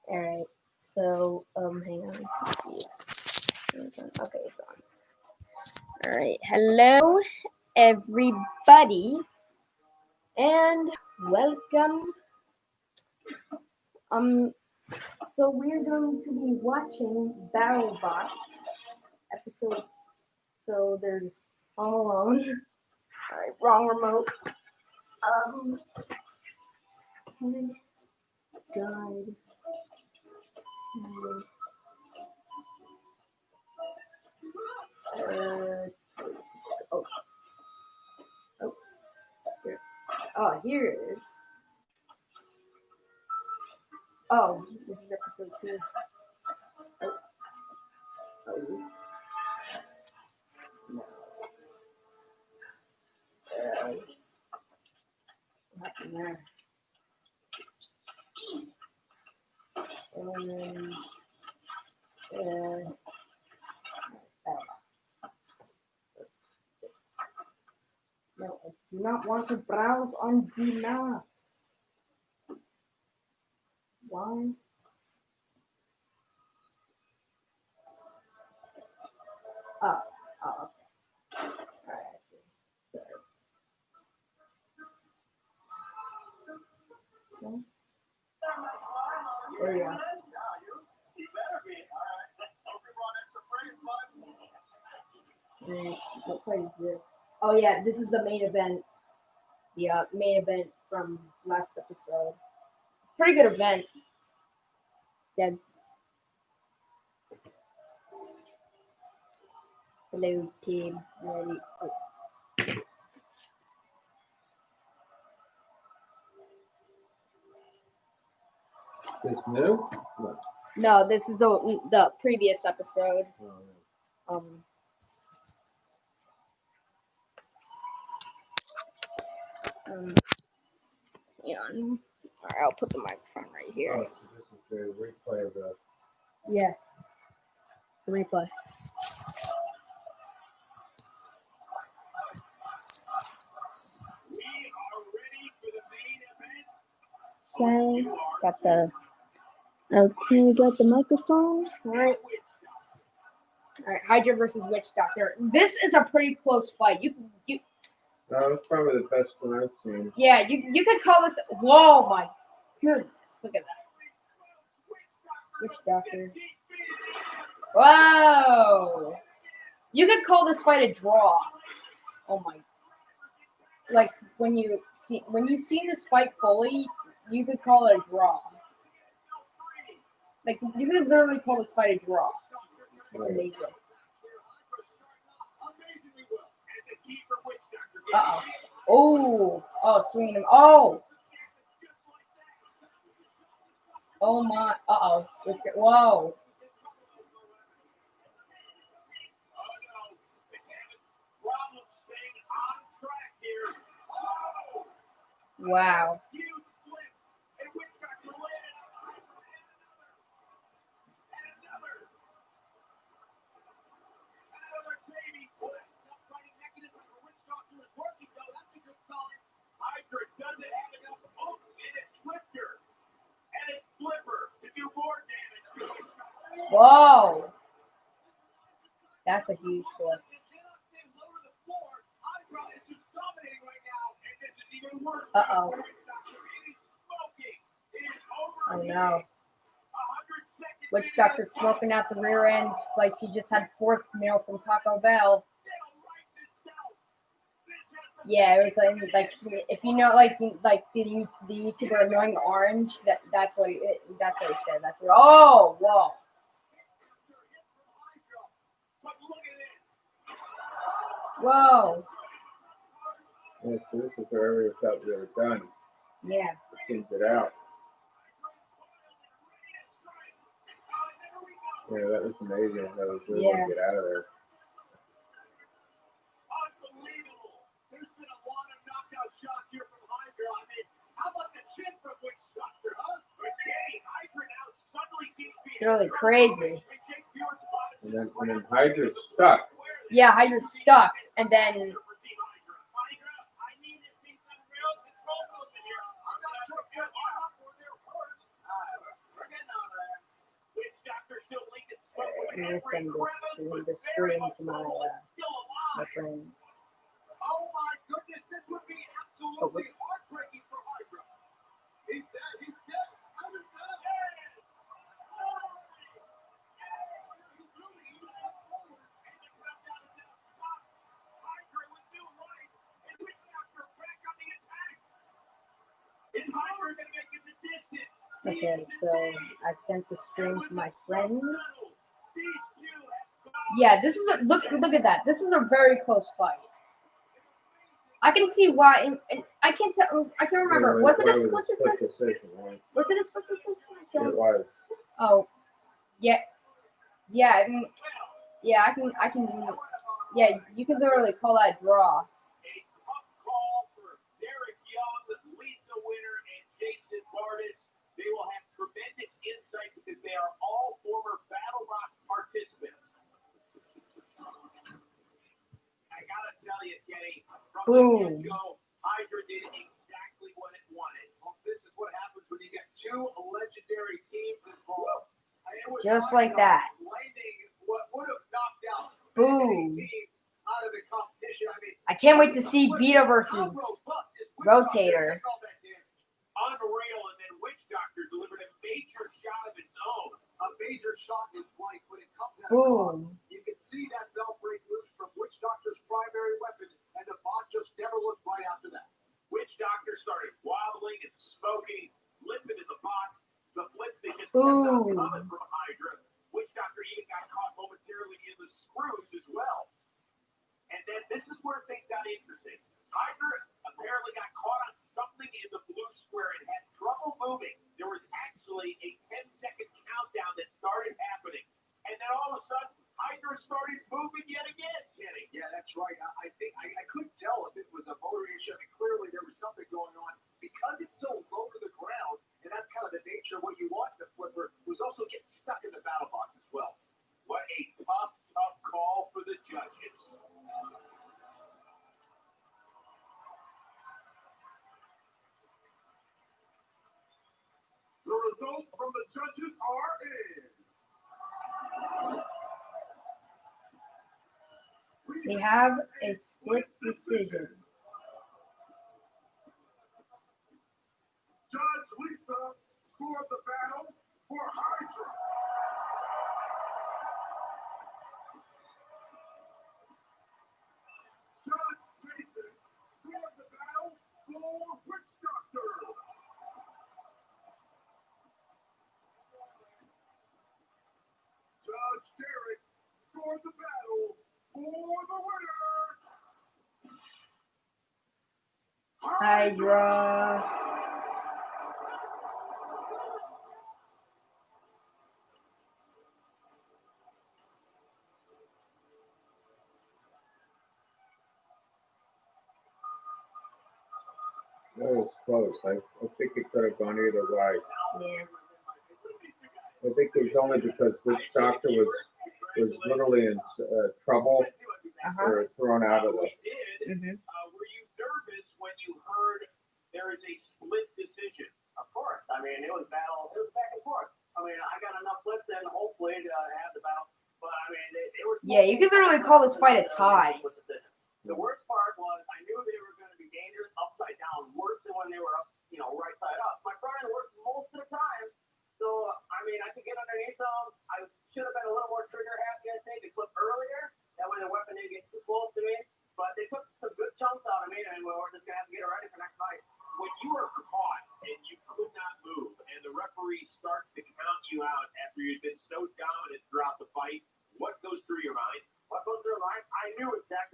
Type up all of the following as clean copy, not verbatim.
Alright, so, hang on. Let's see. Okay, it's on. Alright, hello, everybody, and welcome. So we're going to be watching Battlebots episode. So there's Home Alone. Alright, wrong remote. God. Here it is. Oh, this is episode 2. What happened there? And then, no, I do not want to browse on the map. Why? Oh, okay. Alright, I see. Sorry. Okay. There we go. What fight is this? Oh yeah, this is the main event. The main event from last episode. Pretty good event. Yeah. Hello, team. Ready? Oh. This new? No, this is the previous episode. Oh, Yeah. Alright, I'll put the microphone right here. oh, so this is the replay of the. Yeah. The replay. Okay, got the. Okay, got the microphone. Alright. Alright, Hydra versus Witch Doctor. This is a pretty close fight. You. No, that's probably the best one I've seen. Yeah, you could call this. Whoa, my goodness! Look at that. Witch Doctor. Whoa! You could call this fight a draw. Oh my. Like when you see this fight fully, you could call it a draw. Like you could literally call this fight a draw. It's amazing. Oh, swinging him. Oh my. Whoa. Wow. Whoa. That's a huge flip. Uh-oh. Oh no. Witch Doctor smoking out the rear end like she just had fourth meal from Taco Bell. Yeah, it was like if you know like the YouTuber Annoying Orange, that's what he said. That's what. Oh, whoa. Whoa. Yeah, so this is where every felt we were done. Yeah. Cleans it out. Yeah, that was amazing. That was really going to get out of there. It's really crazy. And then Hydra's stuck. Yeah, Hydra's stuck, and then. I'm gonna send this stream to my my friends. Oh my goodness, this would be absolutely heartbreaking for Hydra. He's dead, he's dead. How did that? Hydra with new life, and with Master back on the attack. Is Hydra gonna make it the distance? Okay, so I sent the stream to my friends. Yeah, this is a look at that. This is a very close fight. I can see why, and I can't tell. I can't remember. Was it a split decision? Right? Was it a split decision? It was. Oh, yeah, yeah. I can, yeah. Yeah, you can literally call that draw. A tough call for Derek Young, Lisa Winter, and Jason Bardis. They will have tremendous insight because they are all former Battlebots participants. I gotta tell you, Kenny, from the get-go, Hydra did exactly what it wanted. Well, this is what happens when you get two legendary teams involved. It was Just like that. Landing what would have knocked out Boom. teams out of the competition. I mean, I can't wait to see Vita versus Rotator. Unreal, and then Witch Doctor delivered a major shot of his own. A major shot in his life when it comes out. Boom. You can see that belt break loose from Witch Doctor's primary weapon, and the bot just never looked right after that. Witch Doctor started wobbling and smoking, limping in the box. The blitz they just kept on coming from Hydra. Witch Doctor even got caught momentarily in the screws as well. And then this is where things got interesting. Hydra apparently got caught on something in the blue square and had trouble moving. There was actually a 10-second countdown that started happening. And then all of a sudden, Hydra started moving yet again, Kenny. Yeah, that's right. I think I couldn't tell if it was a motor issue. I mean, clearly there was something going on. Because it's so low to the ground, and that's kind of the nature of what you want in the flipper, was also getting stuck in the battle box as well. What a tough call for the judges. The results from the judges are in. We have a split decision. Judge Lisa scored the battle for Hydra. Judge Jason scored the battle for Witch Doctor. Judge Derek scored the battle for the winner. Hydra. That was close. I think it could have gone either way. Yeah. I think it was only because Witch Doctor was literally in trouble. They were thrown out of the. Were you nervous when you heard there is a split decision? Of course. I mean, it was back and forth. I mean, I got enough flips in, hopefully, to have the battle. But I mean, they were. Yeah, you could literally call this fight a tie. The worst part was I knew they were going to be dangerous upside down, worse than when they were up, right side up. My friend worked most of the time, so I mean, I could get underneath them. I should have been a little more trigger happy, I think, to clip earlier. That way the weapon didn't get too close to me. But they took some good chunks out of me, and we're just gonna have to get it ready for next fight. When you are caught and you could not move, and the referee starts to count you out after you've been so dominant throughout the fight, what goes through your mind? What goes through your mind? I knew exactly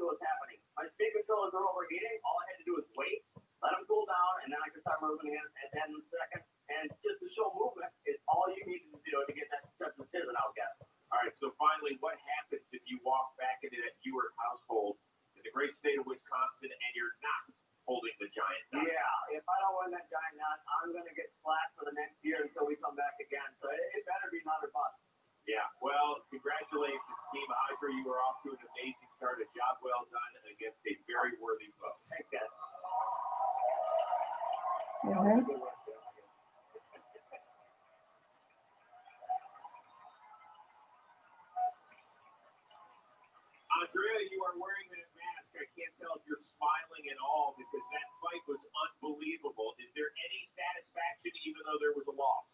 are wearing that mask, I can't tell if you're smiling at all because that fight was unbelievable. Is there any satisfaction even though there was a loss?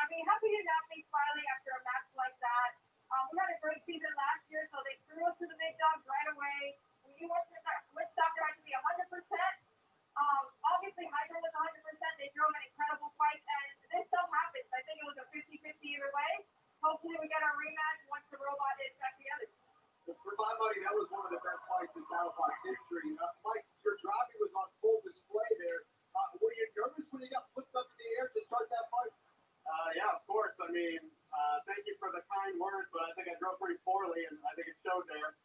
I mean, how can you not be smiling after a match like that? We had a great season last year, so they threw us to the big dogs right away. We knew which doctor had to be 100%. Obviously, Hydra was 100%. They threw him an incredible fight, and this still happens. I think it was a 50-50 either way. Hopefully, we get our rematch once the robot is back together. For my money, that was one of the best fights in Battlebots history. Mike, your driving was on full display there. Were you nervous when you got flipped up in the air to start that fight? Yeah, of course. I mean, thank you for the kind words, but I think I drove pretty poorly, and I think it showed there.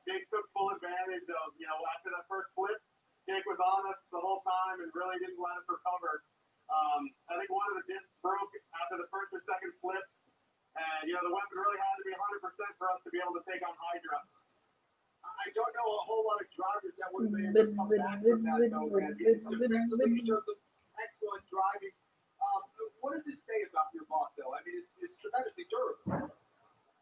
Jake took full advantage of, after that first flip, Jake was on us the whole time and really didn't let us recover. I think one of the discs broke after the first or second flip, and, the weapon really had to be 100% for us to be able to take on Hydra. I don't know a whole lot of drivers that would have been able to come back from that, though, man. Excellent driving. What does this say about your bot, though? I mean, it's tremendously durable.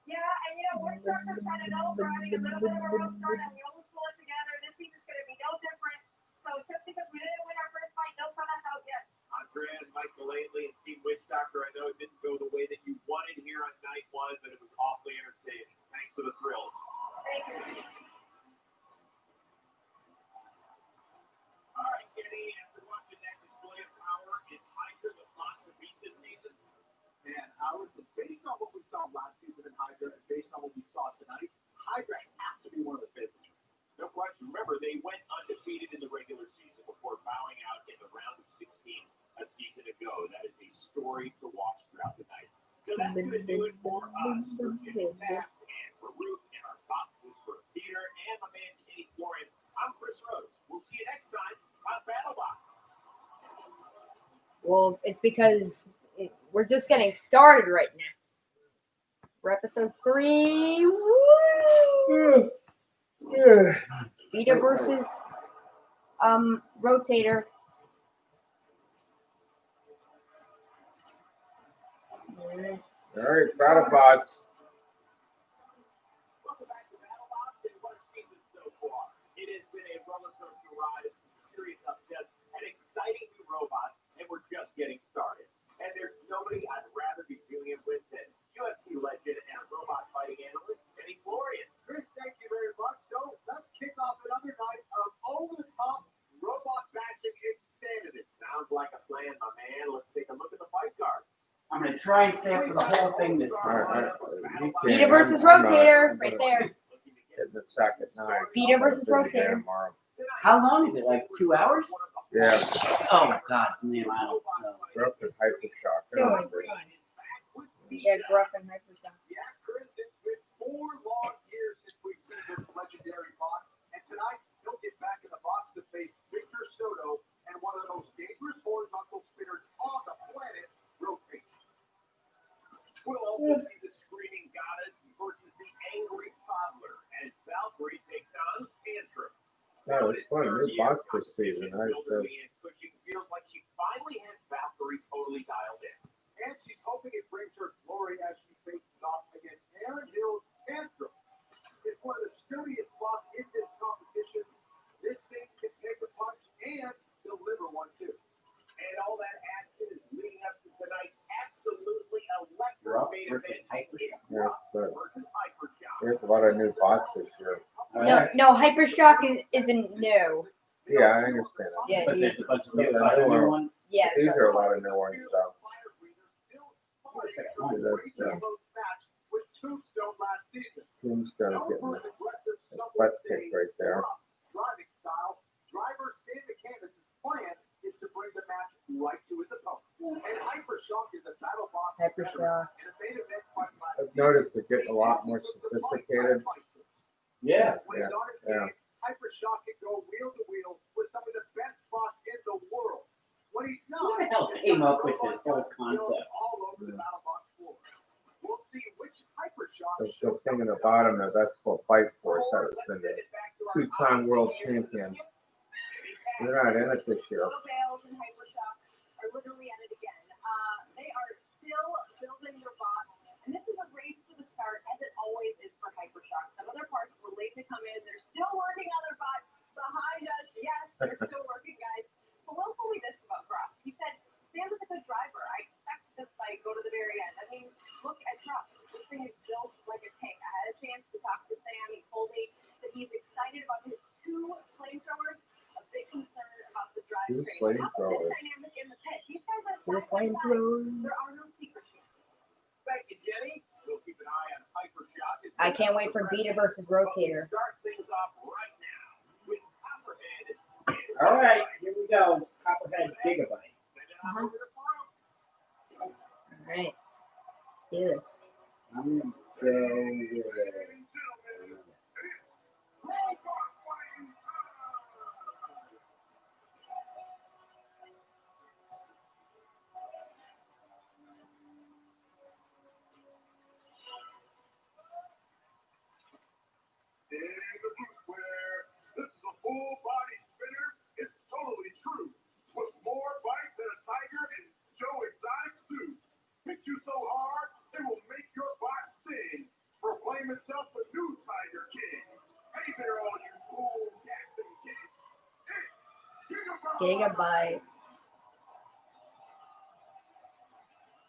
Yeah, and we're starting to kind of know we're having a little bit of a rough start, and we always pull it together. This season's going to be no different. So just because we didn't win our first fight, don't count us out yet. Andrea and Michael Lately and Team Witch Doctor, I know it didn't go the way that you wanted here on night one, but it was awfully entertaining. Thanks for the thrills. Thank you. All right, Kenny, after watching that display of power, is Hydra the lot to beat this season? Man, based on what we saw last season in Hydra and based on what we saw tonight, Hydra has to be one of the favorites. No question. Remember, they went undefeated in the regular season before bowing out in the round of 16 a season ago. That is a story to watch throughout the night. So that's going to do it for us, for Jimmy Taft and for Ruth and our boxes for Peter and my man Kenny Florian. I'm Chris Rose. We'll see you next time on BattleBots. Well, it's because we're just getting started right now. For episode 3. Woo! Vita versus Rotator. All right, Battlebots. Welcome back to BattleBots and what a season so far. It has been a roller coaster ride, a series of just an exciting new robots, and we're just getting started. And there's nobody I'd rather be doing it with than UFC legend and robot fighting analyst, Kenny Florian. Chris, thank you very much. So let's kick off another night of over-the-top robot bashing insanity. Sounds like a plan, my man. Let's take a look at the fight card. I'm going to try and stay up for the whole thing this time. Vita versus Rotator, right there. Getting the sack at 9. Vita versus Rotator. Tomorrow. How long is it? Like 2 hours? Yeah, Oh, God. Man, I don't know. we're up to Hypershock. Doing Yeah, gruff and hypershock. Yeah, Chris, it's been 4 long years since we've seen this legendary box, and tonight he'll get back in the box to face Victor Soto and one of the most dangerous horizontal spinners on the planet, Rotate. We'll also see the screaming goddess versus the angry toddler as Valkyrie takes on Tantrum. No, it's fun. New box this season. Cushing feels like she finally has Valkyrie totally dialed in. And she's hoping it brings her glory as she faces off against Aaron Hill's Tantrum. It's one of the sturdiest spots in this competition. This thing can take a punch and deliver one too. And all that action is leading up to tonight's absolutely electric main event. Versus Hypershock. There's a lot of new bots this year. No, hypershock isn't new. Yeah, I understand that. Yeah, But there's a bunch of Yeah, other new new one. ones. yeah. These are a lot of new ones, though. Tombstone getting a butt kick right there. Driving style. Driver Sam McCandless's plan is to bring the match right to his opponent. And Hypershock is a battle box. Hypershock. In a main event fight last I've noticed they're getting a lot more sophisticated. Yeah. When he's on his Yeah. game, Hypershock can go wheel to wheel with some of the best spots in the world. When he's not, Who the hell came up with this whole concept? all over the battle box floor. We'll see which Hypershock There's the thing in the bottom there, that's called Fight Force. That has been the 2-time world champion. They're not in it this year. Little Bales and Hypershock are literally at it again. They are still building their bot, and this is a race to the start, as it always is for Hypershock. Some of their parts were late to come in, flamethrower. The flamethrower. Thank you, Jenny. We'll keep an eye on Hyper Shot. I can't wait for Beta versus Rotator. Start things off right now with Copperhead. All right, here we go. Copperhead Gigabyte. All right, let's do this. I'm gonna go with In the blue square, this is a full body spinner. It's totally true. With more bite than a tiger in Joe Exotic suit. Hit you so hard, it will make your bot sting. Proclaim itself the new Tiger King. Hey there, all you cool cats and kids. It's Gigabyte.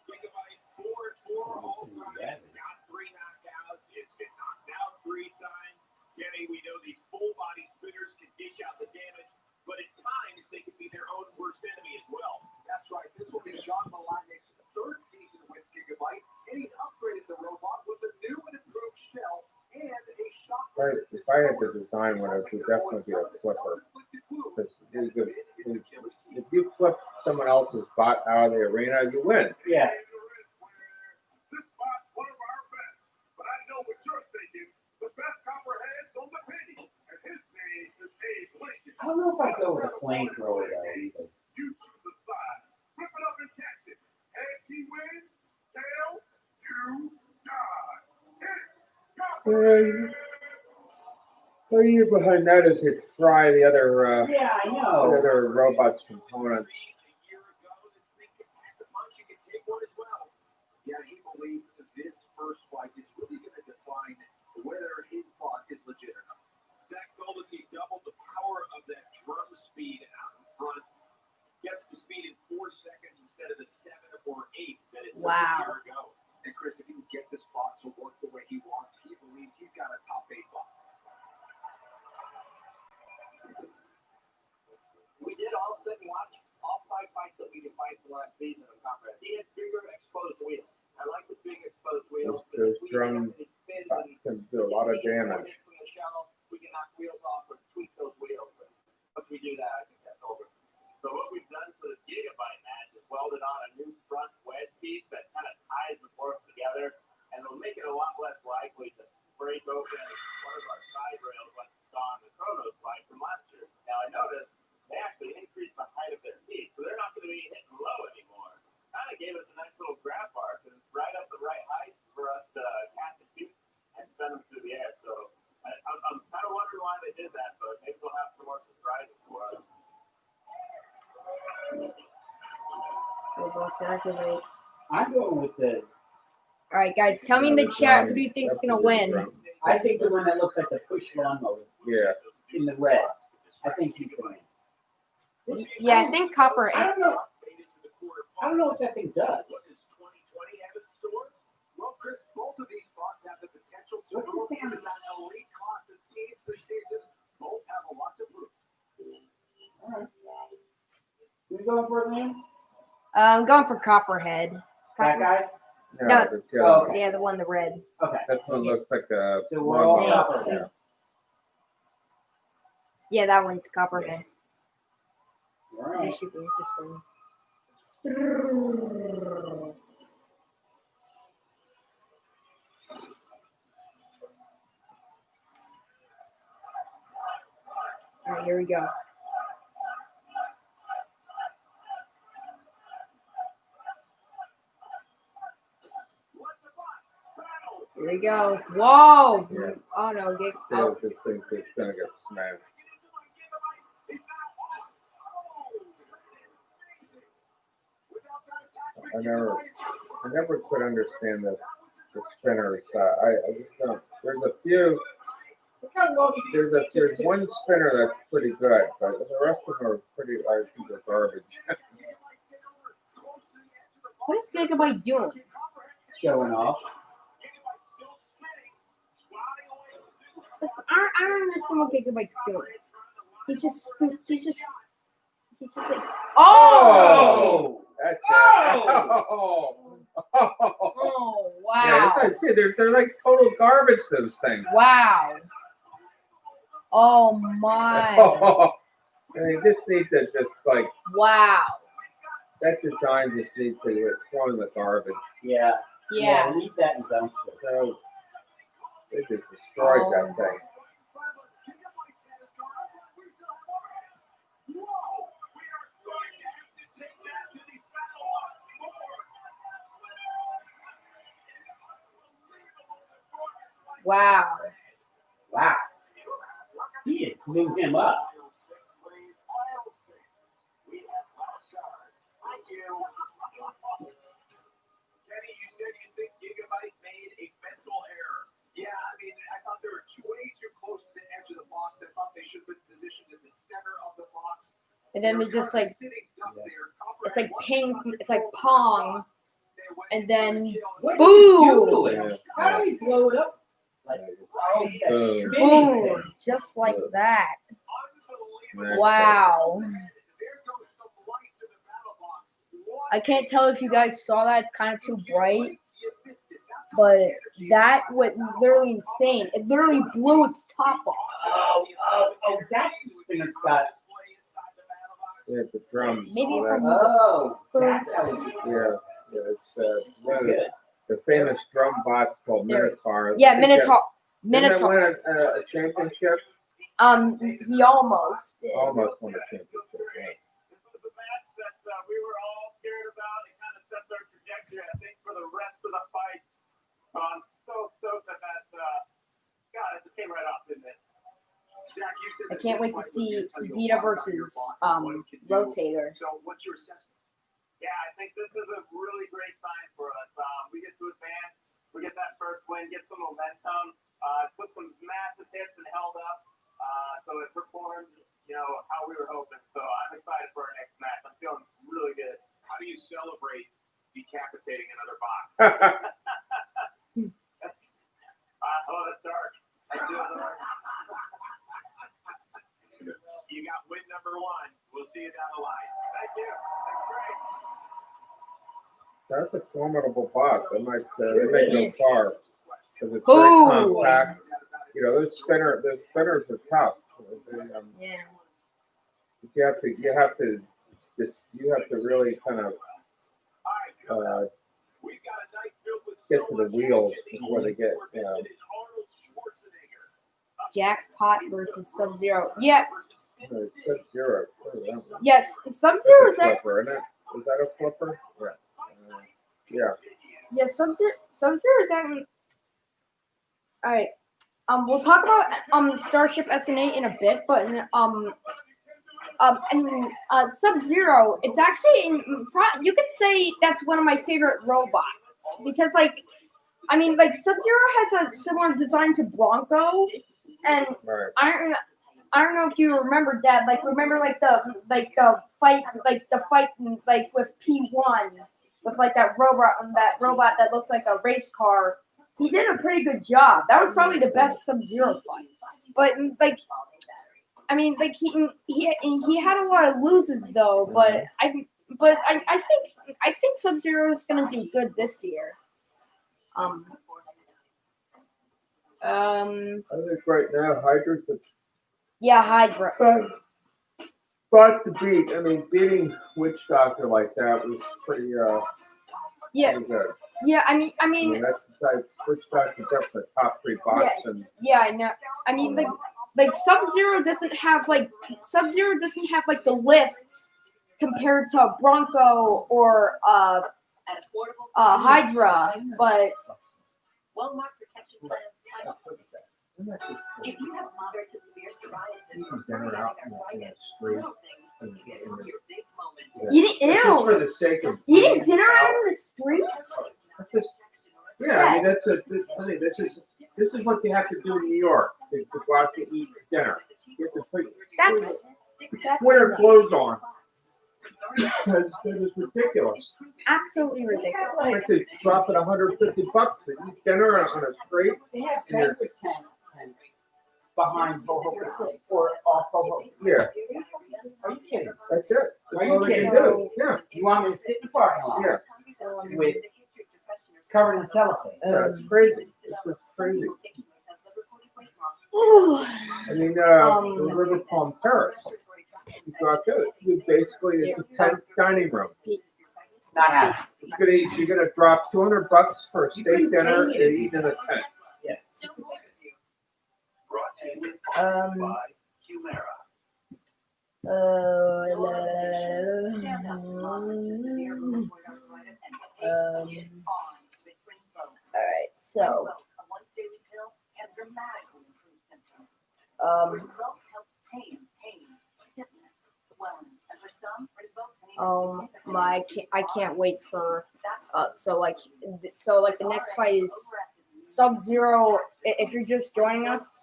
Gigabyte 4-4 all time. It's got 3 knockouts. It's been knocked out 3 times. Kenny, we know these full body spinners can dish out the damage, but at times they can be their own worst enemy as well. That's right. This will be John Malinick's 3rd season with Gigabyte, and he's upgraded the robot with a new and improved shell and a shock. If I had to design one, it would definitely be a flipper. Because if you flip someone else's bot out of the arena, you win. yeah. This spot's one of our best, but I know what you're thinking. The best copperhead's on the penny, and his name is Abe Lincoln. I don't know if I go with a flamethrower though either. You choose the side. Flip it up and catch it. Heads he wins. Tails, you die. It's copperhead. What are you behind that is you fry the other Yeah, I the know. other robot's components. A year ago, this thing could pack a punch and could take one as well. Yeah, he believes that this first fight is really going to define whether his bot is legit or not. Zach told us he doubled the power of that drum speed out in front. Gets the speed in 4 seconds instead of the 7 or 8 that it took a year ago. And Chris, if he can get this bot to work the way he wants, he believes he's got a top 8 bot. We did all sit and watch all 5 fights that we defined for last season of Copperhead. He had bigger exposed wheels. I like the big exposed wheels. Those We drum can spin can do a lot of damage. From the shell, we can knock wheels off or tweak those wheels. But once we do that, I think that's over. So what we've done for the Gigabyte match is welded on a new front wedge piece that kind of ties the forks together, and it'll make it a lot less likely to break open one of our side rails like we saw in the Chronos fight from last year. Now I noticed they actually increased the height of their seat, so they're not going to be hitting low anymore. Kind of gave us a nice little grab bar because it's right up the right height for us to catch the shoot and send them through the air. So I'm kind of wondering why they did that, but maybe we'll have some more surprises for us. Robots activate. I'm going with the. All right, guys, tell me in the chat who do you think's gonna win? I think the one that looks like the push lawnmower Yeah. in the red. I think he's going. Yeah, I think Copper. I don't know. I don't know what that thing does. What does 2020 have in store? Well, Chris, both of these spots have the potential to What's move the thing? into that elite class of teams this season. Both have a lot to prove. All right. You going for it, man? I'm going for Copperhead. That guy? No. the Oh, other one. Yeah, the one, the red. Okay. That one looks like a. So we're all Snake. Copperhead. Yeah, that one's Copperhead. All right. This should be interesting. All right, here we go. Here we go. Whoa! Yeah. Oh no, get Yeah, oh. this thing is gonna get smashed. I never could understand the spinners. I just don't. There's a few. There's one spinner that's pretty good, but the rest of them are pretty. I think they're garbage. What is Gigabyte doing? Showing off. I don't understand what Gigabyte's doing. He's just like Oh! That's Oh! it. Oh, Yeah, wow. that's what I say. They're like total garbage, those things. Wow. Oh, my. I mean, this needs to just like, Wow. that design just needs to throw in the garbage. Yeah. Yeah. Leave that in dumpster. So, they just destroyed Oh. that thing. Wow. Wow. He had blew him up. Kenny, you said you think Gigabyte made a mental error. Yeah, I mean, I thought they were way too close to the edge of the box. I thought they should have been positioned in the center of the box. And then they just like, Sitting up there, it's like ping, it's like pong, and then What did he do to boom, it? How did he blow it up? Like, Boom. boom, just like that. That's Wow. I can't tell if you guys saw that. It's kind of too bright, but that was literally insane. It literally blew its top off. Oh, that's the spinner got. Yeah, the drums. Maybe So from- that- Oh, that's how he yeah, it's one of good. the famous drum bots called There. Minotaur. Yeah, I think that- Minotaur. didn't that Minotaur. win a championship? He almost did. Almost won a championship. Yeah. This was a match that we were all scared about. It kind of sets our trajectory, I think, for the rest of the fight. I'm so stoked that God, it just came right off, didn't it? Jack, you said I that can't this wait to fight was see gonna tell you a Vita lot about your versus boss and what it can do. Rotator. So, what's your assessment? Yeah, I think this is a really great sign for us. We get to advance, we get that first win, get some momentum, took some massive hits and held up. So it performed, how we were hoping. So I'm excited for our next match. I'm feeling really good. How do you celebrate decapitating another box? That's dark. You got win number 1. We'll see you down the line. Thank you. That's great. That's a formidable box. They might go far because it's very Ooh. compact. Those spinners are tough. They, Yeah. you have to really kind of We've got a night filled with get so to the much wheels action. before they get. This is Arnold Schwarzenegger. Jackpot versus Sub-Zero. Yeah. Sub-Zero. Yes. Sub-Zero is that. Flipper, isn't it? Is that a flipper? Yeah. Yeah. Yeah. Sub-Zero is that. All right. We'll talk about Starship SN8 in a bit, but Sub-Zero, it's actually you could say that's one of my favorite robots because Sub-Zero has a similar design to Bronco, and Right. I don't know if you remember Dad. Remember the fight with P1 with that robot that looked like a race car. He did a pretty good job. That was probably the best Sub-Zero fight. But he had a lot of loses though. But I think Sub-Zero is gonna do good this year. I think right now Hydra's the Yeah, Hydra. spot to beat. I mean, beating Witch Doctor like that was pretty Yeah, pretty good. yeah. I I mean, mean, that's the type Witch Doctor's up the top 3 box and yeah, I know. I mean, Sub-Zero doesn't have the lift compared to Bronco or Hydra, but Walmart protection plans. If you have moderate to severe psoriasis or dinner out in the street. little things can get in your big moment. Just for ew, the sake of eating dinner out in the streets. That's just, yeah, I mean this is what you have to do in New York to go out to eat dinner. You have to put That's winter clothes on. That is ridiculous. absolutely ridiculous. I have to drop it $150 to eat dinner on a street. They have banquet tents. behind Boho Pacific or off Boho. Yeah, Are you kidding? that's it. That's Are you all they kidding? can do. Yeah, You want me to sit in the parking lot yeah, with covered in cellophane? yeah, it's crazy. It's just crazy. I mean, the River Palm Terrace. You go out there, you basically, it's a tent dining room. Not happening. You're gonna drop $200 for a steak dinner and eat in a tent. Yeah. Brought to you in part Um, by Humera. All right, so I can't wait for so like the next fight is Sub-Zero. If you're just joining us,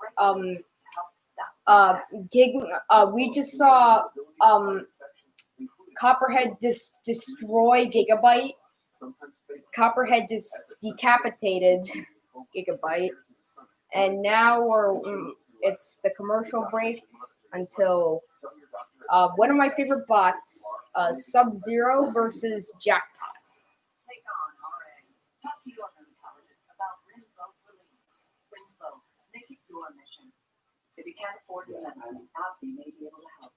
we just saw Copperhead destroy Gigabyte. Copperhead just decapitated Gigabyte, and now it's the commercial break until one of my favorite bots, Sub-Zero versus Jackpot. If you can't afford the medicine, Alfie may be able to help.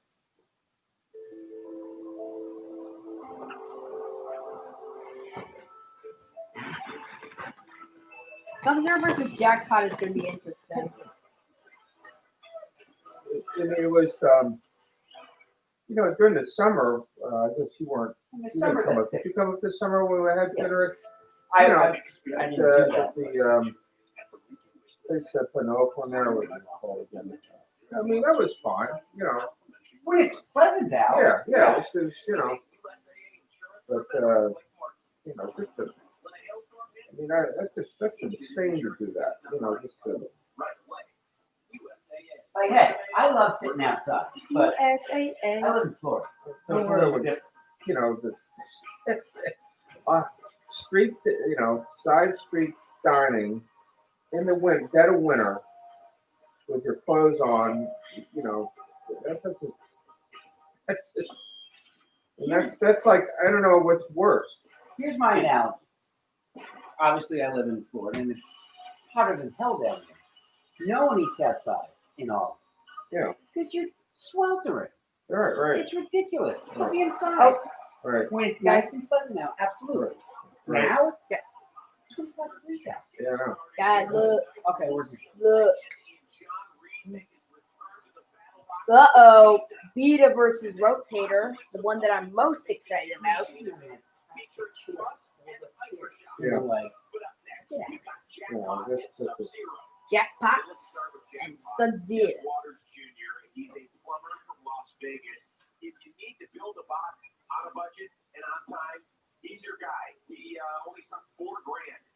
Sub-Zero versus Jackpot is going to be interesting. It was, during the summer, I guess you weren't. In the You summer, didn't come that's up. Did you come up this summer when we had dinner I at didn't do that. the place at Oakland there? What was it called again? I mean, that was fine. When it's pleasant out. Yeah. This is, but just to, I mean, that's insane to do that. Just to. Like, hey, I love sitting outside, but I USAN. live in Florida. So it's a Florida little would- different. the street, side street dining in the dead of winter with your clothes on, that's like, I don't know what's worse. Here's my analogy. Obviously, I live in Florida, and it's hotter than hell down here. No one eats outside in August. Yeah. Because you're sweltering. Right. It's ridiculous. Put me inside. Oh, Right. When it's nice and pleasant out, absolutely. Right. Now, it's 25 degrees out. Yeah, I know. God, look. Okay, we're Uh-oh. Beta versus Rotator, the one that I'm most excited about. Yeah. Like, This Jackpots and Sub-Zeros. He's a plumber from Las Vegas. If you need to build a bot on a budget and on time, he's your guy. He only sunk $4,000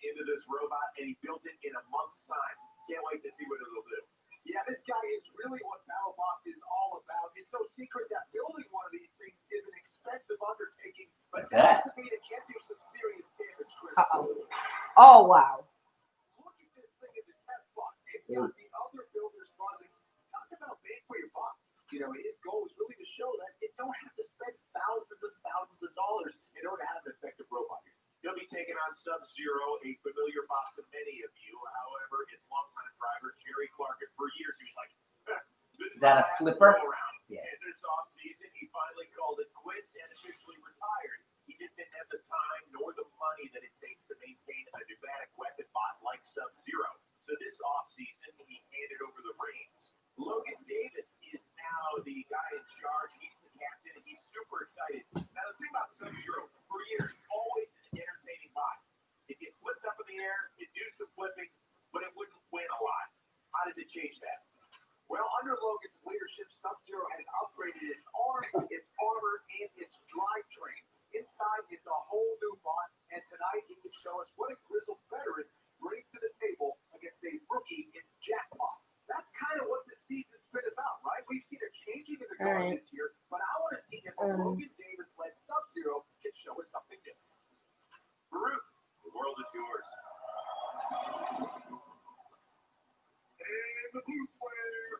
into this robot, and he built it in a month's time. Can't wait to see what it'll do. Yeah, this guy is really what Battlebots is all about. It's no secret that building one of these things is an expensive undertaking, but that doesn't mean it can't do some serious damage, Chris. Oh, wow. Look at this thing in the test box. It's got the other builders buzzing. Talk about bang for your buck. His goal is really to show that you don't have to spend thousands and thousands of dollars in order to have an effective robot. He'll be taking on Sub-Zero, a familiar bot to many of you. However, his longtime driver, Jerry Clark, for years he was like, this is that a flipper? Yeah. And this offseason, he finally called it quits and officially retired. He just didn't have the time nor the money that it takes to maintain a pneumatic weapon bot like Sub-Zero. So this offseason, he handed over the reins. Logan Davis is now the guy in charge. He's the captain, and he's super excited. Now, the thing about Sub-Zero, for years, always an entertaining bot. If you flipped up in the air, you do some flipping, but it wouldn't win a lot. How does it change that? Well, under Logan's leadership, Sub-Zero has upgraded its arms, its armor, and its drivetrain. Inside, it's a whole new bot, and tonight he can show us what a grizzled veteran brings to the table against a rookie in Jackpot. That's kind of what this season's been about, right? We've seen a changing of the guard this year, but I want to see if Logan Davis-led Sub-Zero can show us something new. Baruch, the world is yours. And the blue square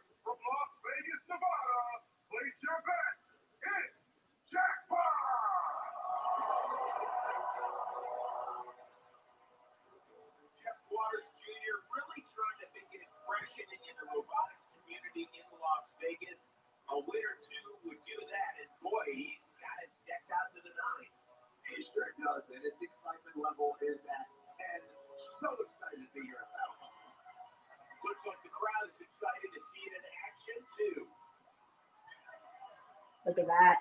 and its excitement level is at 10. So excited to be here at Battlebots. Looks like the crowd is excited to see it in action too. Look at that.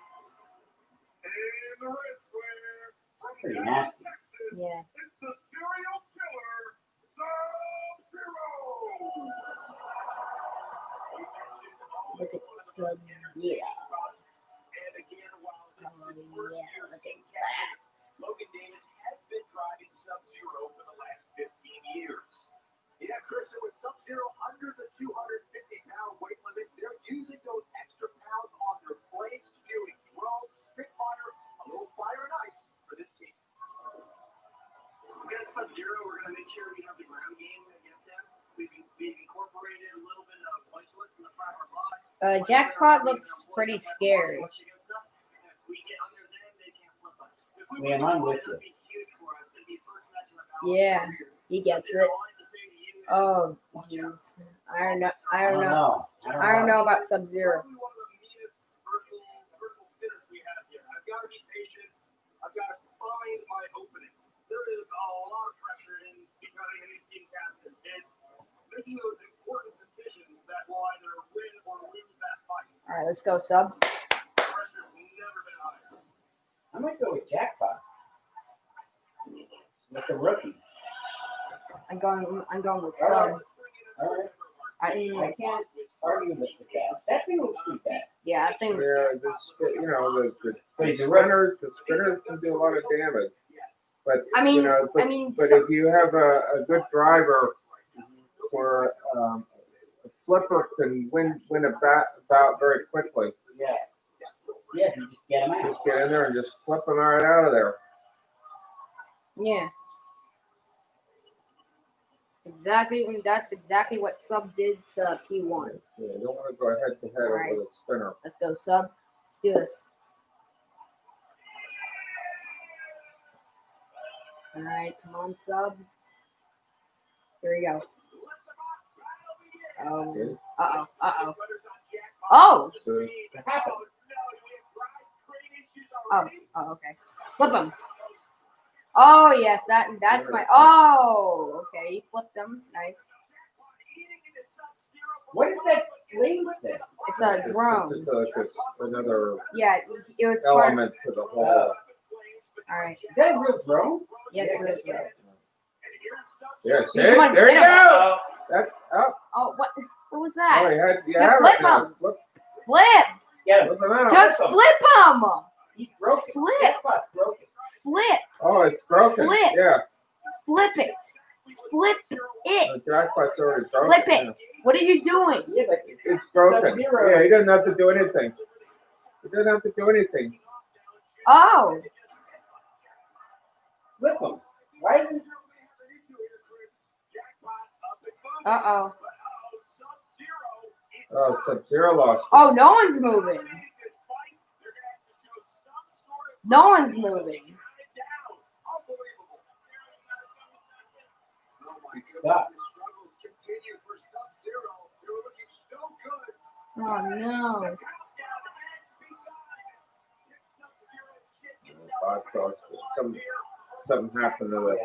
In the red square, from Pretty Dallas, nasty. Texas, Yeah. it's the serial killer, Sub-Zero. Look at Sub. Yeah. And again, while this is his Oh, first yeah, year look in at captain, Logan Davis has been driving Sub-Zero for the last 15 years. Yeah, Chris, it was Sub-Zero under the 250-pound weight limit. They're using those extra pounds on their flame-spewing drones, Spitfire, a little fire and ice for this team. Against Sub-Zero, we're going to make sure we have the ground game against them. We've incorporated a little bit of punch list in the front of our block. Jackpot looks pretty scary. Man, I'm with you. Yeah, he gets it. Oh, jeez. I don't know. I don't know about Sub-Zero. Probably one of the meanest vertical spinners we have here. I've got to be patient. I've got to find my opening. There is a lot of pressure in becoming an team captain. It's making those important decisions that will either win or lose that fight. All right, let's go, Sub. Pressure's never been higher. I might go with Jackpot. With the rookie. I'm going with All right. Sub. All right. I can't argue with that. That thing looks pretty bad. Yeah, I think. Yeah, the But he's a rookie. spinners can do a lot of damage. But I mean, but if you have a good driver, or a flipper can win a bout very quickly. Yeah. Yeah, you just get him out. Just get in there and just flip them right out of there. Yeah. That's exactly what Sub did to P1. Yeah, you don't want to go head to head Right. with a spinner. Let's go, Sub. Let's do this. All right, come on, Sub. Here we go. Uh-oh. Oh! So, Oh, okay. Flip him. Oh, yes, that's my... Oh, okay, he flipped him. Nice. What is that flame thing? It's a drone. Just another Yeah, it was part of... element to the whole. All right. Is that a real drone? Yes, it is. Yeah, see? Come on, There you hit him. go. That, oh, Oh, what was oh, that? you have flip it now. him. Flip, Flip! Get him. flip him out. Just flip him! He's broken. Flip. Jackpot's broken. Flip! Oh, it's broken. Flip. Yeah, Flip it! Flip the it! jackpot's already broken. Flip it! What are you doing? Yeah, but It's broken. Sub-Zero. Yeah, he doesn't have to do anything. He doesn't have to do anything. Oh! flip him. Why is it? Uh-oh. Oh, Sub-Zero lost. Oh, no one's moving. No one's moving. He's stuck. Oh, no. Something happened to it.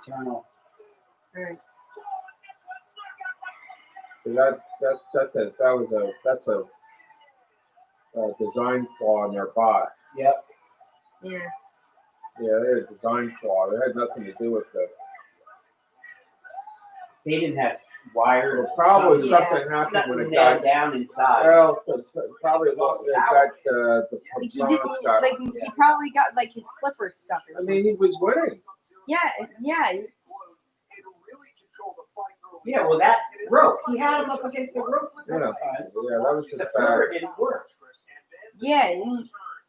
Eternal. All right. That's a design flaw in their bot. Yep. Yeah. Yeah, they had a design flaw. It had nothing to do with the. They didn't have wires. Probably Yeah. something happened when Nothing it got. down inside. Well, probably lost it got the Like he component didn't, stuck. like he probably got like his flipper stuck or I something. mean, he was winning. Yeah. Yeah, well, that broke. He had him up against the rope. Yeah, that was just The bad. flipper didn't work. Yeah.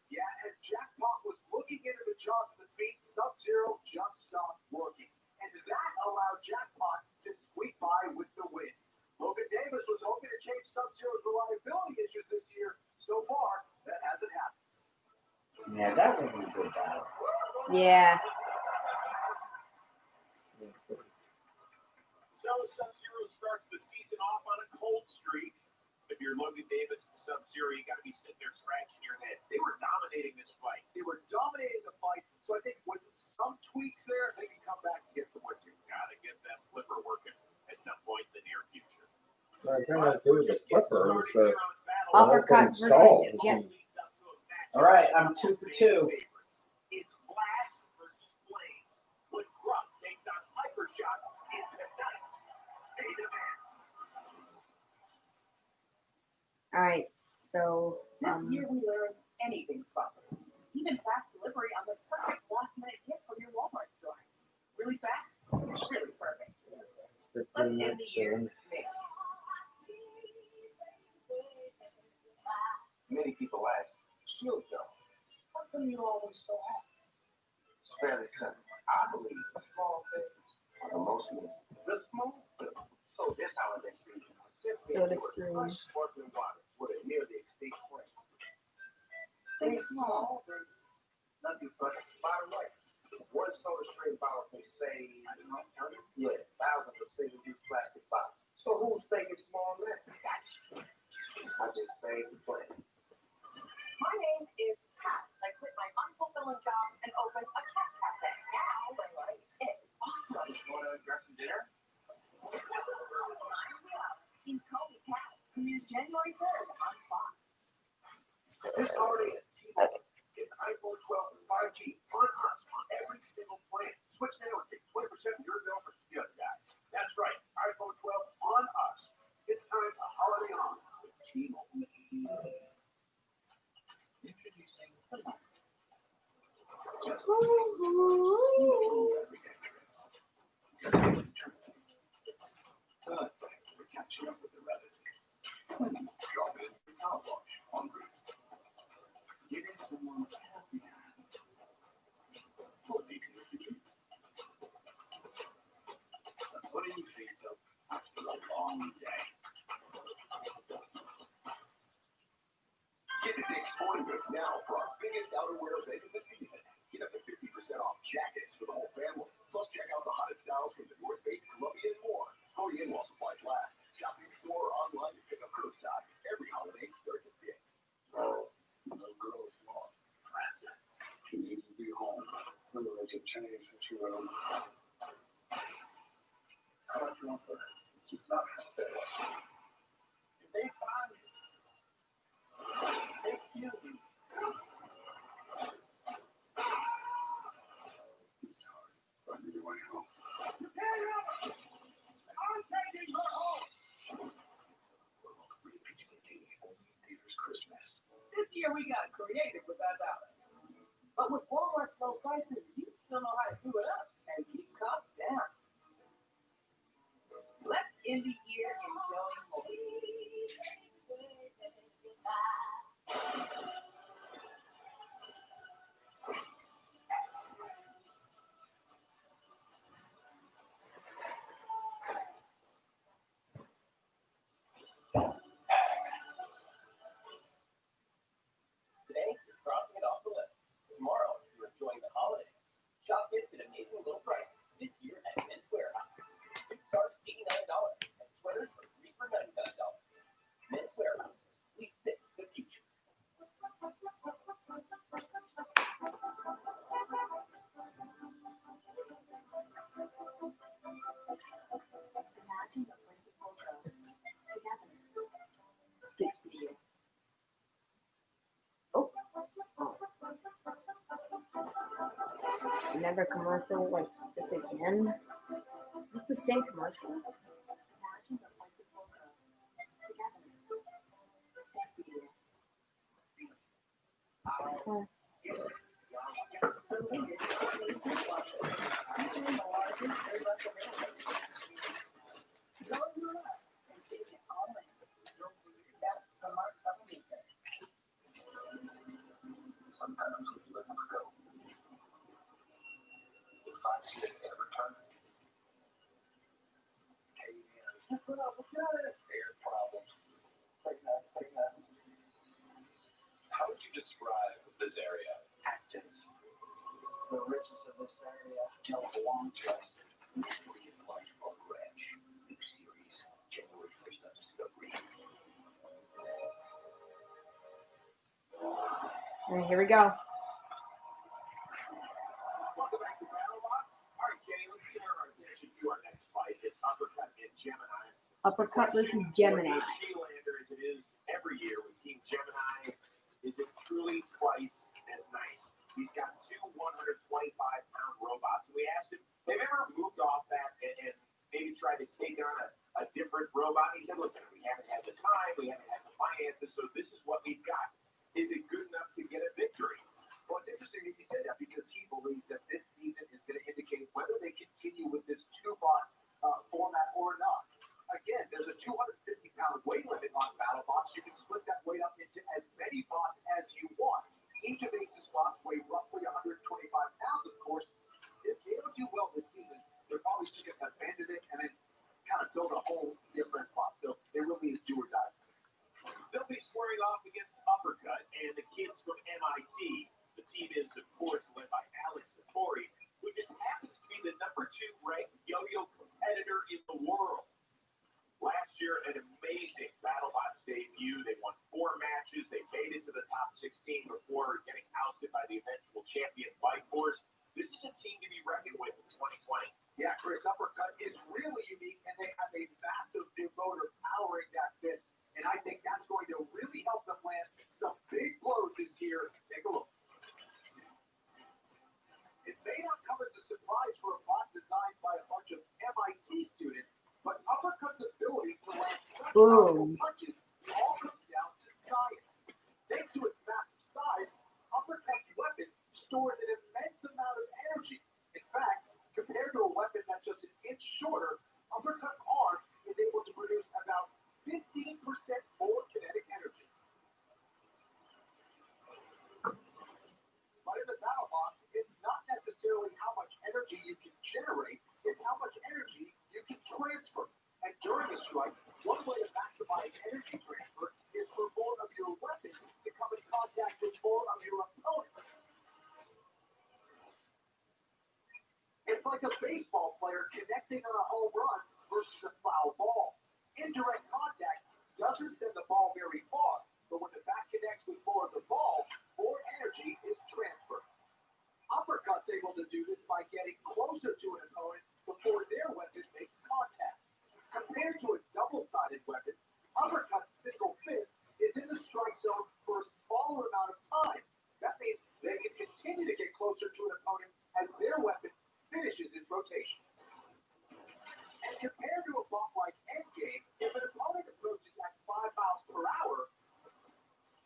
Yeah, as Jackpot was looking into the jaws of the feet, Sub-Zero just stopped working. And that allowed Jackpot to squeak by with the win. Logan Davis was hoping to change Sub-Zero's reliability issues this year. So far, that hasn't happened. Yeah, that wasn't a good battle. Yeah. So Sub-Zero starts the season off on a cold streak. If you're Logan Davis and Sub-Zero, you got to be sitting there scratching your head. They were dominating this fight. They were dominating the fight from So I think with some tweaks there, they can come back and get some more too. Gotta get that flipper working at some point in the near future. What I'm gonna do with the flipper is Uppercut install. versus jet. All right, I'm 2 for 2. It's Flash versus Flames. When Gruff takes on Hypershot in tonight's main event. All right, so This year we learned anything's possible. Even fast delivery on the perfect last-minute hit from your Walmart store. Really fast, really perfect. Let's end the year big. Many people ask, Snoop Dogg, how come you're always so happy? It's fairly simple. I believe the small things are the most meaningful. The small things. So this holiday season, Soda stream. fresh sparkling water with a nearly extinct flame. Think small, nothing but bottom right. One soda stream bottle can save, thousands of single-use plastic bottles. So who's thinking small now? I just saved the planet. My name is Pat. I quit my unfulfilling job and opened a cat cafe. Now my life is awesome. Want to grab some dinner? In Kobe Cat, premieres January 3rd on Fox. This holiday is T-Mobile. Get iPhone 12 and 5G on us on every single plan. Switch now and save 20% of your bill for the other guys. That's right, iPhone 12 on us. It's time to holiday on with T-Mobile. Introducing the light. Just good. We're catching up with the relatives. Drop it into the car wash on route. Giving someone a happy hand. What makes it for you? Putting your feet up after a long day. Get to Dick's Sporting Goods now for our biggest outerwear event of the season. Get up to 50% off jackets for the whole family. Plus, check out the hottest styles from the North Face, Columbia, and more. Hurry in while supplies last. Shop in store or online to pick up curbside. Every holiday starts at Dick's. Oh, no girl is lost. She needs to be home. Otherwise, it changes since you went on. How much you want for her? She's not going to stay. If they find you, they kill you. It's hard. Finding your way home. I'm taking her home. Christmas. This year we got creative with our dollars. But with Walmart's low prices, you still know how to do it up and keep costs down. Let's end the year enjoying more. Today, you're crossing it off the list. Tomorrow, you're enjoying the holidays. Shop gifts at amazing little prices. This year at Men's Warehouse. Suits start at $89 and sweaters are $3 for $99. Men's Warehouse. We fit the future. Imagine the places we'll go together. This kid's for you. another commercial like this again. Is this the same commercial? Imagine the places we'll go together. This video. Sometimes we let them go. We find it in return. Air problems. How would you describe this area? Active. The riches of this area don't belong to us. We get large bulk ranch. New series. January 1st on Discovery. And here we go. Uppercut versus Gemini. Sheelander as it is every year with Team Gemini. Is it truly twice as nice? He's got two 125-pound robots. We asked him, have you ever moved off that and maybe tried to take on a different robot? He said, listen, we haven't had the time, we haven't had the finances, so this is what we've got. Is it good enough to get a victory? Well, it's interesting that you said that because he believes that this season is going to indicate whether they continue with this two-bot format or not. Again, there's a 250-pound weight limit on Battlebots. You can split that weight up into as many bots as you want. Each of Ace's bots weigh roughly 125 pounds, of course. If they don't do well this season, they're probably just going to abandon it and then kind of build a whole different bot. So it really is do or die. They'll be squaring off against Uppercut and the kids from MIT. The team is, of course, led by Alex Satori, who just happens to be the #2 ranked yo-yo competitor in the world. Last year, an amazing Battlebots debut. They won 4 matches. They made it to the top 16 before getting ousted by the eventual champion Bike Force. This is a team to be reckoned with in 2020. Yeah, Chris, Uppercut is really unique, and they have a massive new motor powering that fist. And I think that's going to really help them land some big blows this year. Take a look. It may not come as a surprise for a bot designed by a bunch of MIT students, but Uppercut's ability to land such powerful punches all comes down to science. Thanks to its massive size, Uppercut's weapon stores an immense amount of energy. In fact, compared to a weapon that's just an inch shorter, Uppercut's arm is able to produce about 15% more kinetic energy. But in the Battlebots, it's not necessarily how much energy you can generate, it's how much energy you can transfer. And during a strike, one way to maximize energy transfer is for more of your weapon to come in contact with more of your opponent. It's like a baseball player connecting on a home run versus a foul ball. Indirect contact doesn't send the ball very far, but when the bat connects with more of the ball, more energy is transferred. Uppercut's able to do this by getting closer to an opponent before their weapon makes contact. Compared to a double-sided weapon, Uppercut's single fist is in the strike zone for a smaller amount of time. That means they can continue to get closer to an opponent as their weapon finishes its rotation. And compared to a bot like Endgame, if an opponent approaches at 5 miles per hour,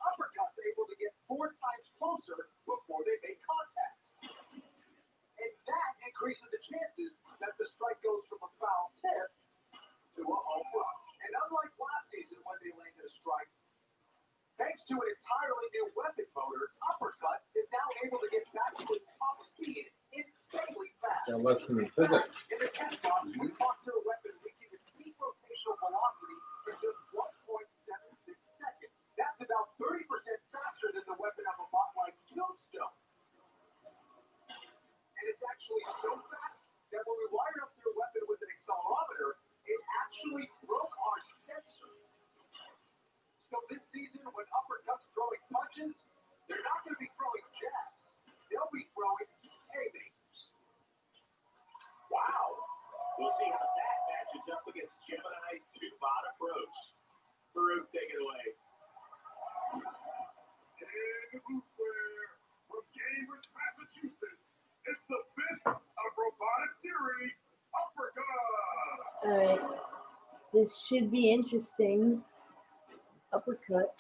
Uppercut's able to get 4 times closer before they make contact. And that increases the chances that the strike goes from a foul tip to a home run. And unlike last season when they landed a strike, thanks to an entirely new weapon motor, Uppercut is now able to get back to its top speed insanely fast. And lesson in physics. In the test box, we talked to a weapon reaching its peak rotational velocity in just 1.76 seconds. That's about 30% faster than the weapon of a bot like Tombstone. And it's actually so fast that when we wired up their weapon with an accelerometer, it actually broke our sensor. So this season, when Uppercut's throwing punches, they're not going to be throwing jabs. They'll be throwing haymakers. Wow. We'll see how that matches up against Gemini's two-bot approach. Farouk, take it away. In the Blue Square, from Cambridge, Massachusetts, it's the fist of robotic theory, Uppercut. Alright. This should be interesting. Uppercut.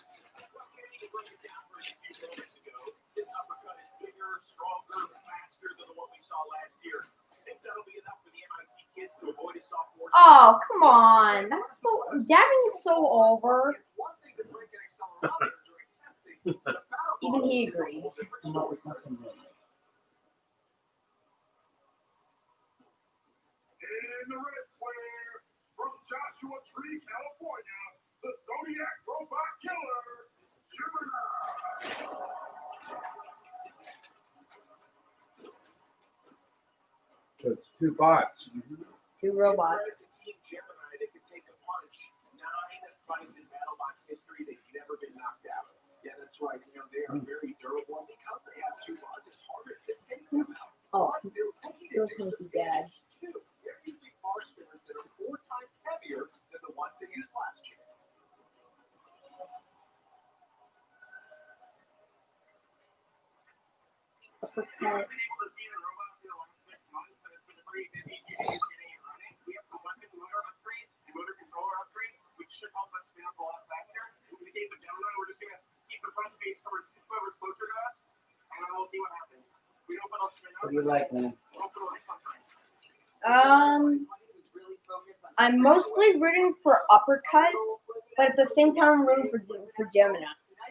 This Uppercut is bigger, stronger, faster than the one we saw last year. Think that'll be enough for the MIT kids to avoid a sophomore. Oh, come on. That's so dabbing is so over. One thing to break an accelerometer during testing, the battle Even he agrees. Come up with something new. In the Red Square, from Joshua Tree, California, the Zodiac Robot Killer, Gemini. So it's 2 bots. 2 robots. Team Gemini, they could take a punch. 9 fights in Battlebots history, they've never been knocked out. Yeah, that's right. You know, they are very durable. Because they have 2 bots, it's harder to take them out. Oh, But they're looking go to do to some Dad. damage, too. They're using bar spinners that are 4 times heavier than the ones uppercut. What do you like, man? I'm mostly rooting for uppercut, but at the same time I'm rooting for Gemini.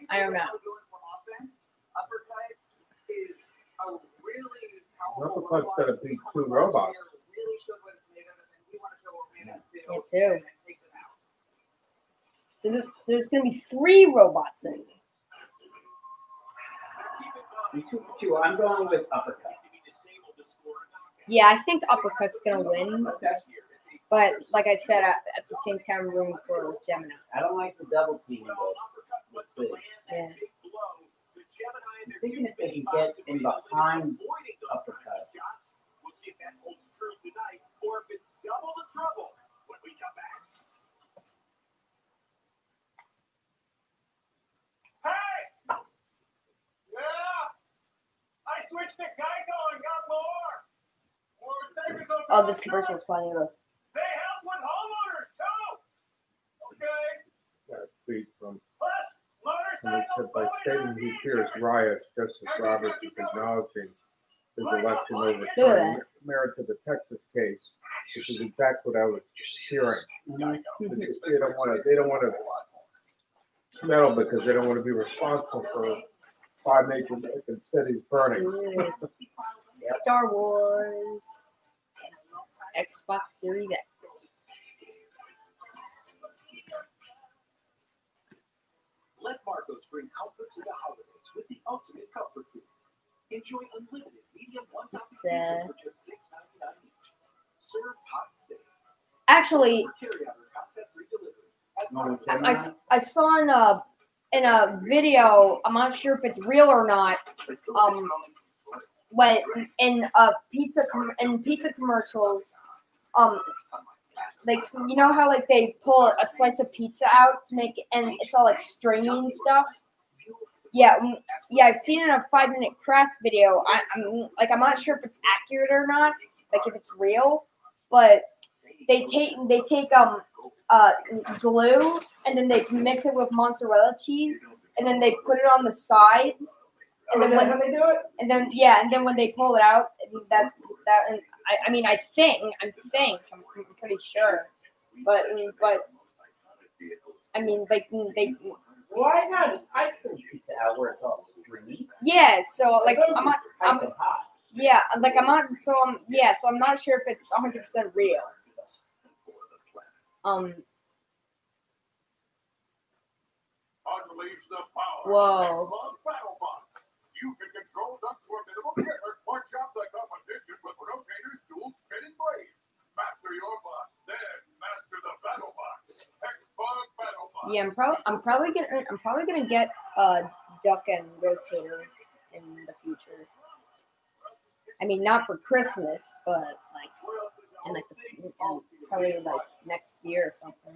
I don't know. Uppercut's gonna beat two robots. Yeah, too. So there's gonna be 3 robots in. You 2 for 2. I'm going with uppercut. Yeah, I think uppercut's gonna win, Okay. but like I said, at the same time I'm rooting for Gemini. I don't like the double team, but let's see. Yeah. I'm thinking if they can get in behind uppercut. Switch to Geico and got more. Oh, this commercial is funny. Look. They help with homeowners too. Okay. Got a tweet from Plus, and he said by stating he fears riots, Justice Roberts is acknowledging his election overturning merit to the Texas case, which is exactly what I was hearing. They don't want to meddle because they don't want to be responsible for 5 major American cities burning. Star Wars, Xbox Series X. Let Marcos bring comfort to the holidays with the ultimate comfort food. Enjoy unlimited medium one-topping pizza for just $6.99 each. Served hot and safe. Actually, Carry-out or contact-free delivery. I saw in a video. I'm not sure if it's real or not. When in pizza commercials, like you know how like they pull a slice of pizza out to make it, and it's all like stringy and stuff. Yeah, I've seen it in a 5-minute craft video. I'm not sure if it's accurate or not, like if it's real, but they take glue and then they mix it with mozzarella cheese and then they put it on the sides. And then when they do it, and then when they pull it out, that's that. And I'm pretty sure, but I mean, like they. Why not? I put pizza out where it's all stringy. Yeah, so like I'm not. Piping hot. Yeah, like I'm not. So I'm not sure if it's 100% real. Unleash the power. Whoa. Of Battlebots. You can control ducks for minimum effort. Punch out the competition with rotators, dual spinning blades. Master your bot, then master the Battlebots. X-Bug Battlebots. Yeah, I'm probably gonna get a duck and rotator in the future. I mean, not for Christmas, but like in probably like next year or something.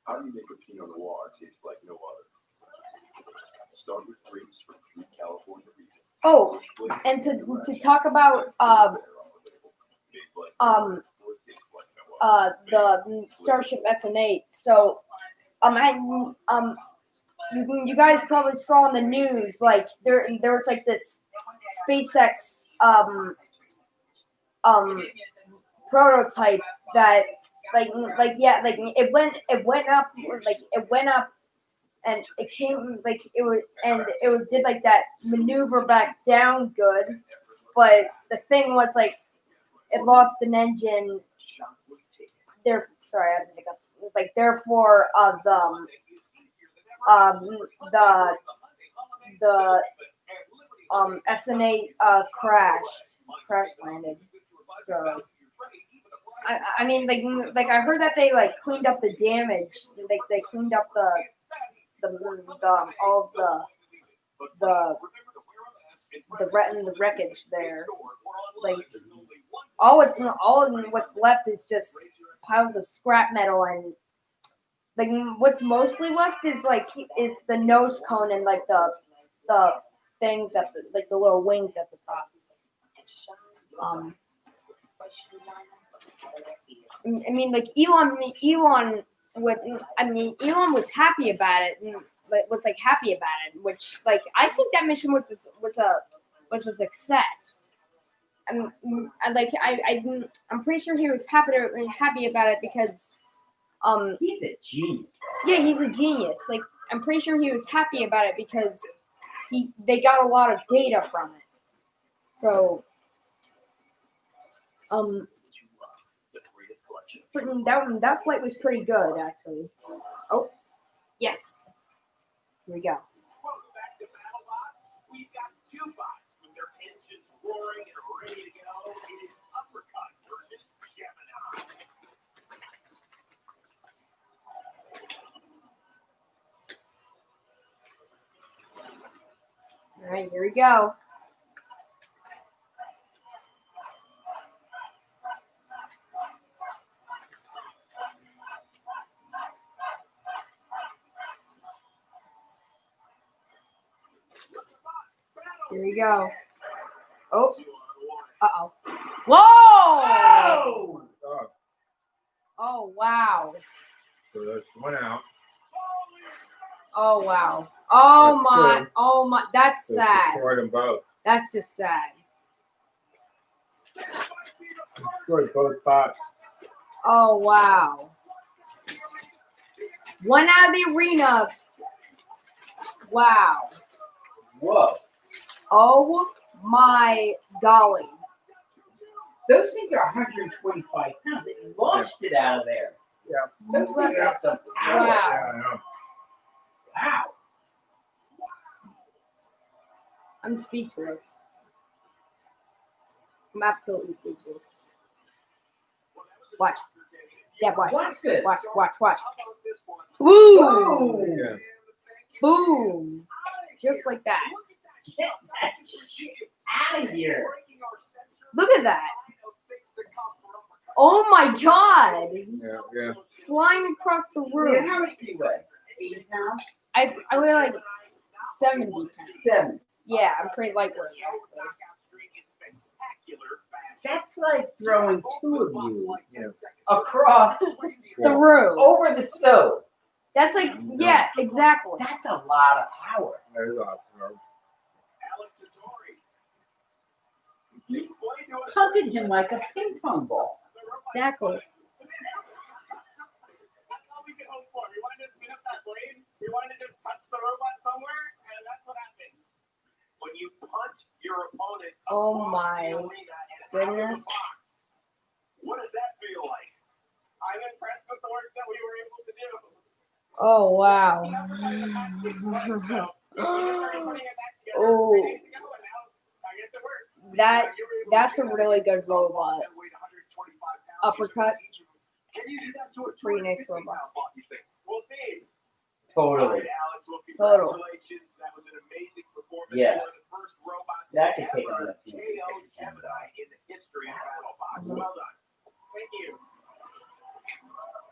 How do you make a Pinot Noir taste like no other? Start with grapes from 3 California regions. Oh, and to talk about the Starship SN8. So you guys probably saw in the news like there was like this SpaceX prototype that it went up and it came like it did like that maneuver back down good, but the thing was like it lost an engine. Sorry, I had hiccups. Like therefore, the SN8 crash landed. So I mean like I heard that they like cleaned up the damage. Like they cleaned up the all of the wreckage there. Like all what's left is just piles of scrap metal, and like what's mostly left is the nose cone and like the things at the like the little wings at the top. I mean, like Elon was happy about it, and was like happy about it, which like I think that mission was a success. I'm pretty sure he was happy about it because He's a genius. yeah, he's a genius. Like I'm pretty sure he was happy about it because they got a lot of data from it. So that flight was pretty good actually. Oh, yes. Here we go. Welcome back to Battlebots. We've got two bots with their engines roaring and ready to go. It is Uppercut versus Gemini. All right, here we go. Here we go. Oh. Uh-oh. Whoa! Oh, Oh, wow. so that's one out. Oh, wow. Oh, That's my. good. Oh, my. That's So sad. destroyed them both. That's just sad. Destroyed both bots. Oh, wow. One out of the arena. Wow. Whoa. Oh, my golly. Those things are 125 pounds. They launched it out of there. Yeah. Those things have some power. Wow. Yeah, I know. Wow. I'm speechless. I'm absolutely speechless. Watch. Yeah, watch. Watch this. Watch. How about this one? Boom! Yeah. Boom! Just like that. Get that shit out of here. Look at that. Oh my god! Yeah, yeah. Flying across the Yeah, room. how much do you weigh? 80 pounds? I weigh like 70 pounds. 7. Yeah, I'm pretty lightweight. That's like throwing two of you Yeah. across The room. over the stove. That's like, yeah, exactly. That's a lot of power. That is awesome. He punted him like a ping pong ball. Exactly. That's all we can hope for. We wanted to spin up that blade. We wanted to just punch the robot somewhere, and that's what happened. When you punch your opponent Oh across my the arena and out of the goodness. box, what does that feel like? I'm impressed with the work that we were able to do. Oh, wow. Oh, that's a really good robot. Uppercut. Pretty nice robot. We'll see. Totally. All right, Alex, well, Total. congratulations. That was an amazing performance. Yeah. You are the first robot That could to take ever another 2 minutes to KO take the camera Gemini in the history of Battlebots. Mhm. Well done. Thank you.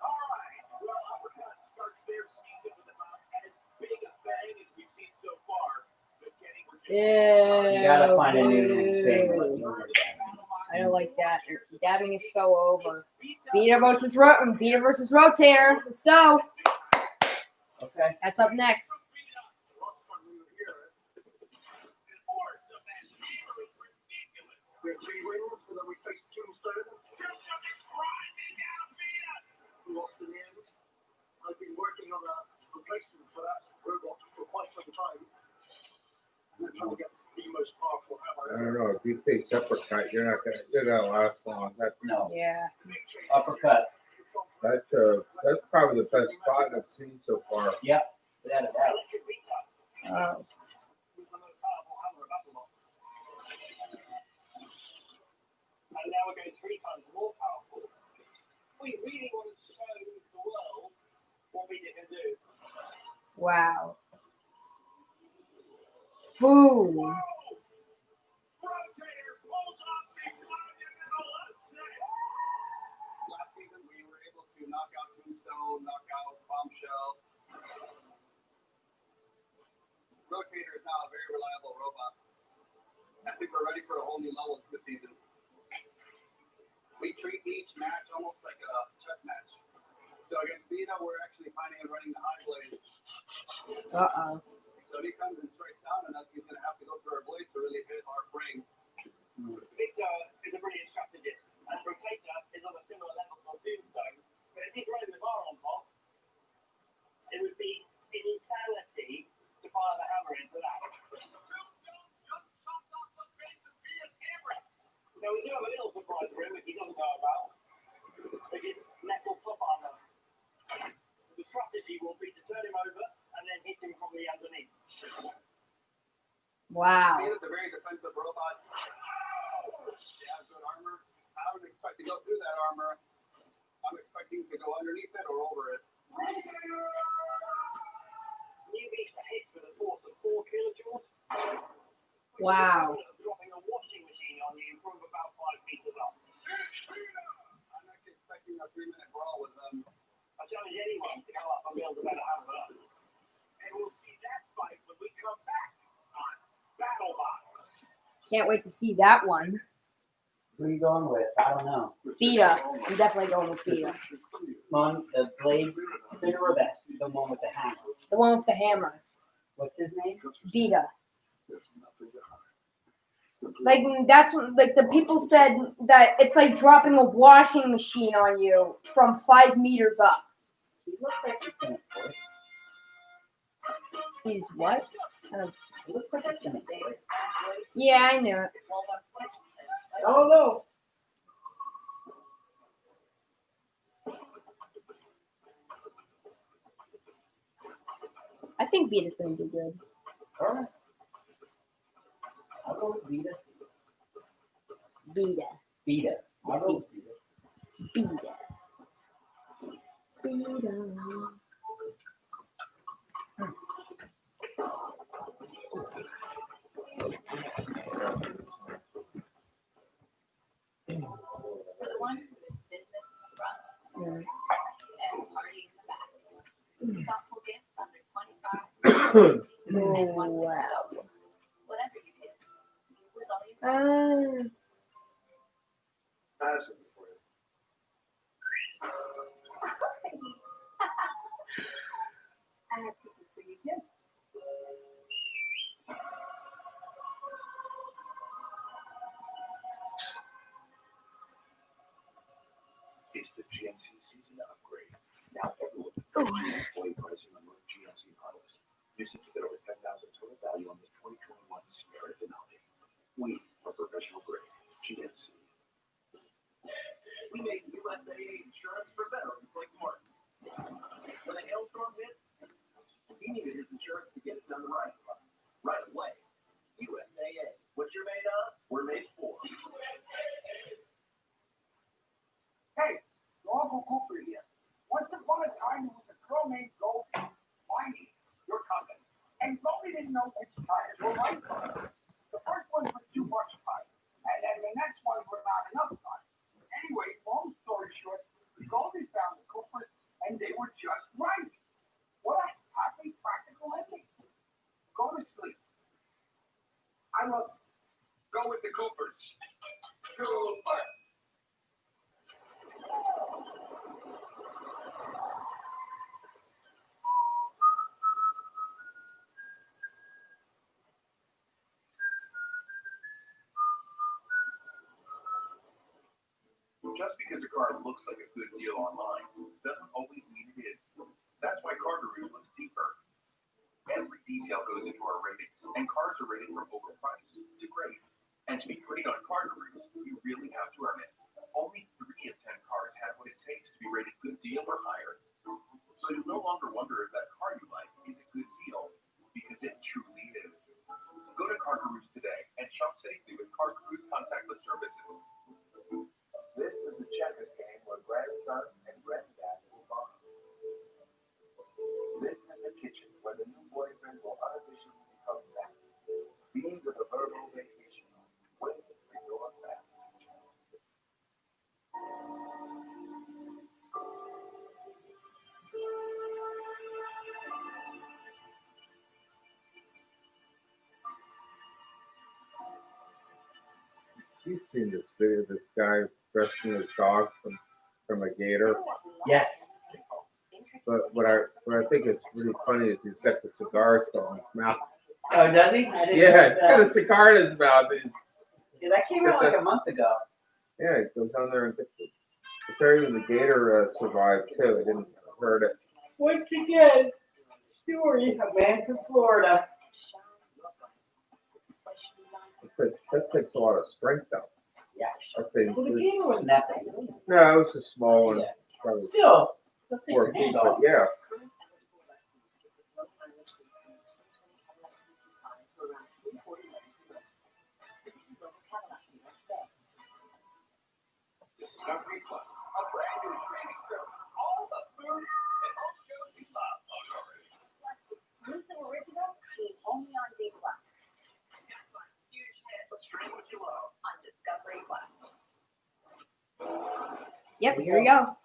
All right. Well, Uppercut starts their season with about as big a bang as we've seen so far. But Kenny, we're just Yeah. You gotta find a new thing. I don't like that. Dabbing is so over. Beater versus Rotator. Let's go. Okay. That's up next. We have 3 wins, but then we faced Tombstone. We lost in the end. I've been working on a replacement for that robot for quite some time. We're trying to get the most powerful I hammer. don't know. If you face uppercut, you're not gonna last long. No. Yeah. Uppercut. That's probably the best spot I've seen so far. Yep. Without a doubt. Oh. And now we're going 3 times more powerful. We really want to show the world what we can do. Wow. Ooh. Rotator pulls off the monumental upset. Last season, we were able to knock out Tombstone, knock out Bombshell. Rotator is now a very reliable robot. I think we're ready for a whole new level this season. We treat each match almost like a chess match. So against Vita, we're actually planning on running the high blade. Uh-oh. So he comes and strikes down, and that's he's going to have to go through our blade to really hit our frame. Victor is a brilliant strategist, and Rotator is on a similar level to Tombstone. But if he's running the bar on top, it would be an insanity to fire the hammer into that. Now, we do have a little surprise for him if he doesn't know about, which is metal top armor. The strategy will be to turn him over and then hit him from the underneath. Wow. He is a very defensive robot. He has good armor. I would expect to go through that armor. I'm expecting to go underneath it or over it. New beast hits with a force of 4 kilojoules. Wow. Dropping a washing machine on you from about 5 meters up. I'm actually expecting a 3-minute brawl with them. I challenge anyone to go up and build a better hammer. And we'll see that fight when we come back on Battlebots. Can't wait to see that one. Who are you going with? I don't know. Vita. I'm definitely going with Vita. One, the blade spinner or the one with the hammer? The one with the hammer. What's his name? Vita. Like that's what, like the people said that it's like dropping a washing machine on you from 5 meters up. He looks like he's gonna quit. He's what? He looks like he's gonna quit. Yeah, I knew it. Oh no! I think Vita's gonna do good. All right. I'll go with Vita. Vita. Vita. I'll go with Vita. Vita. Vita. For the one who is business in the front Yeah. and party in the back. Thoughtful gifts under 25 and one Oh, wow. whatever you get. With all you I have something for you. I have something for you too. It's the GMC season upgrade. Now everyone can get employee pricing on most GMC models. Use it to get over 10,000 total value on this 2021 Sierra Denali. We are professional grade GMC. We made USAA insurance for veterans like Martin. When a hailstorm hit, he needed his insurance to get it done right away. USAA. What you're made of, we're made for. Hey, your Uncle Cooper here. Once upon a time, there was a girl named Goldie. Mining, your cousin. And Goldie didn't know which tires were right for her. The first ones were too much tire, and then the next ones were not enough tire. Anyway, long story short, Goldie found the Coopers, and they were just right. What a happy, practical ending. Go to sleep. I love you. Go with the Coopers. Cooper. Just because a car looks like a good deal online doesn't always mean it is. That's why Cargaroo looks deeper. Every detail goes into our ratings, and cars are rated from overpriced to great. And to be great on Cargaroo, you really have to earn it. Only 3 of 10 cars have what it takes to be rated good deal or higher. So you'll no longer wonder if that car you like is a good deal, because it truly is. Go to Cargaroo today and shop safely with Cargaroo's contactless services. This is the checkers game where grandson and granddad will bond. This is the kitchen where the new boyfriend will unofficially become that. Being You've seen this video, this guy rescuing his dog from a gator. Yes. But what I think is really funny is he's got the cigar still in his mouth. Oh, does he? I didn't Yeah, notice he's got that. a cigar in his mouth. Yeah, that came out like a month ago. Yeah, he goes down there and gets it. Apparently the gator survived too. It didn't hurt it. Once again, story of man from Florida. That takes a lot of strength though. Yeah. I think. Well, the gator wasn't that big. No, it was a small one. Yeah. Probably Still, let's take 4 your feet, hand but off. yeah. Discovery Plus, a brand new streaming service. All the food and home shows you love already. Exclusive original seen only on D Plus. Huge hit. Stream what you love. On Discovery Plus. Yep, here we go.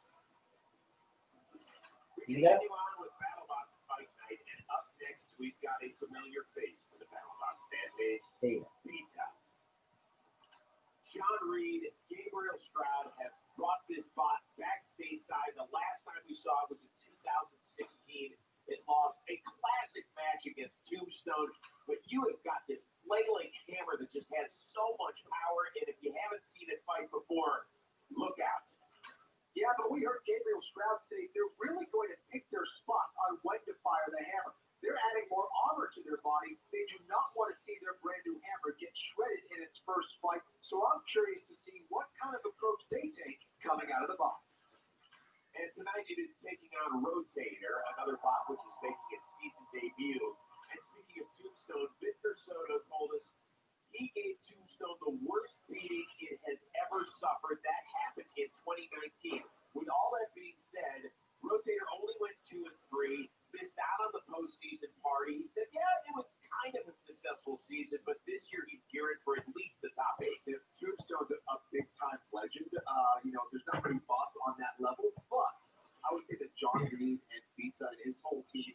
You got Continue on with Battlebots Fight Night, and up next we've got a familiar face to the Battlebots fan base, Beta. John Reed, Gabriel Stroud have brought this bot back stateside. The last time we saw it was in 2016. It lost a classic match against Tombstone, but you have got this flailing hammer that just has so much power, and if you haven't seen it fight before, look out. Yeah, but we heard Gabriel Stroud say they're really going to pick their spot on when to fire the hammer. They're adding more armor to their body. They do not want to see their brand new hammer get shredded in its first fight. So I'm curious to see what kind of approach they take coming out of the box. And tonight it is taking on Rotator, another bot which is making its season debut. And speaking of Tombstone, Victor Soto told us he gave Tombstone the worst beating it has ever suffered. That happened in 2019. With all that being said, Rotator only went 2-3, missed out on the postseason party. He said, yeah, it was kind of a successful season, but this year he's gearing for at least the top 8. If Tombstone's a big-time legend, there's not many bots on that level, but I would say that John Reed and Pizza and his whole team,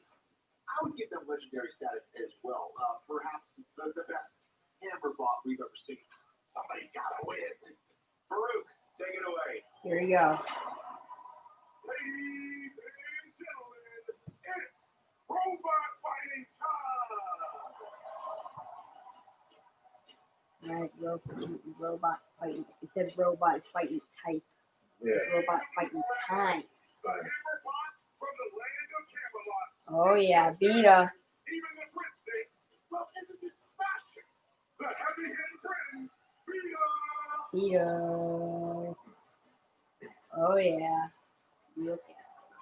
I would give them legendary status as well. Perhaps the best hammer bot we've ever seen. Somebody's got to win. Farouk, take it away. Here we go. Ladies and gentlemen, it's robot fighting time. Alright, robot fighting. It said robot fighting type. Yeah. It's robot fighting time. The hammer bot from the land of Camelot. Oh yeah, Beta. Even the Prince thinks, well, isn't it smashing? The heavy-hitting friend, Beta. Beta. Oh yeah. Look at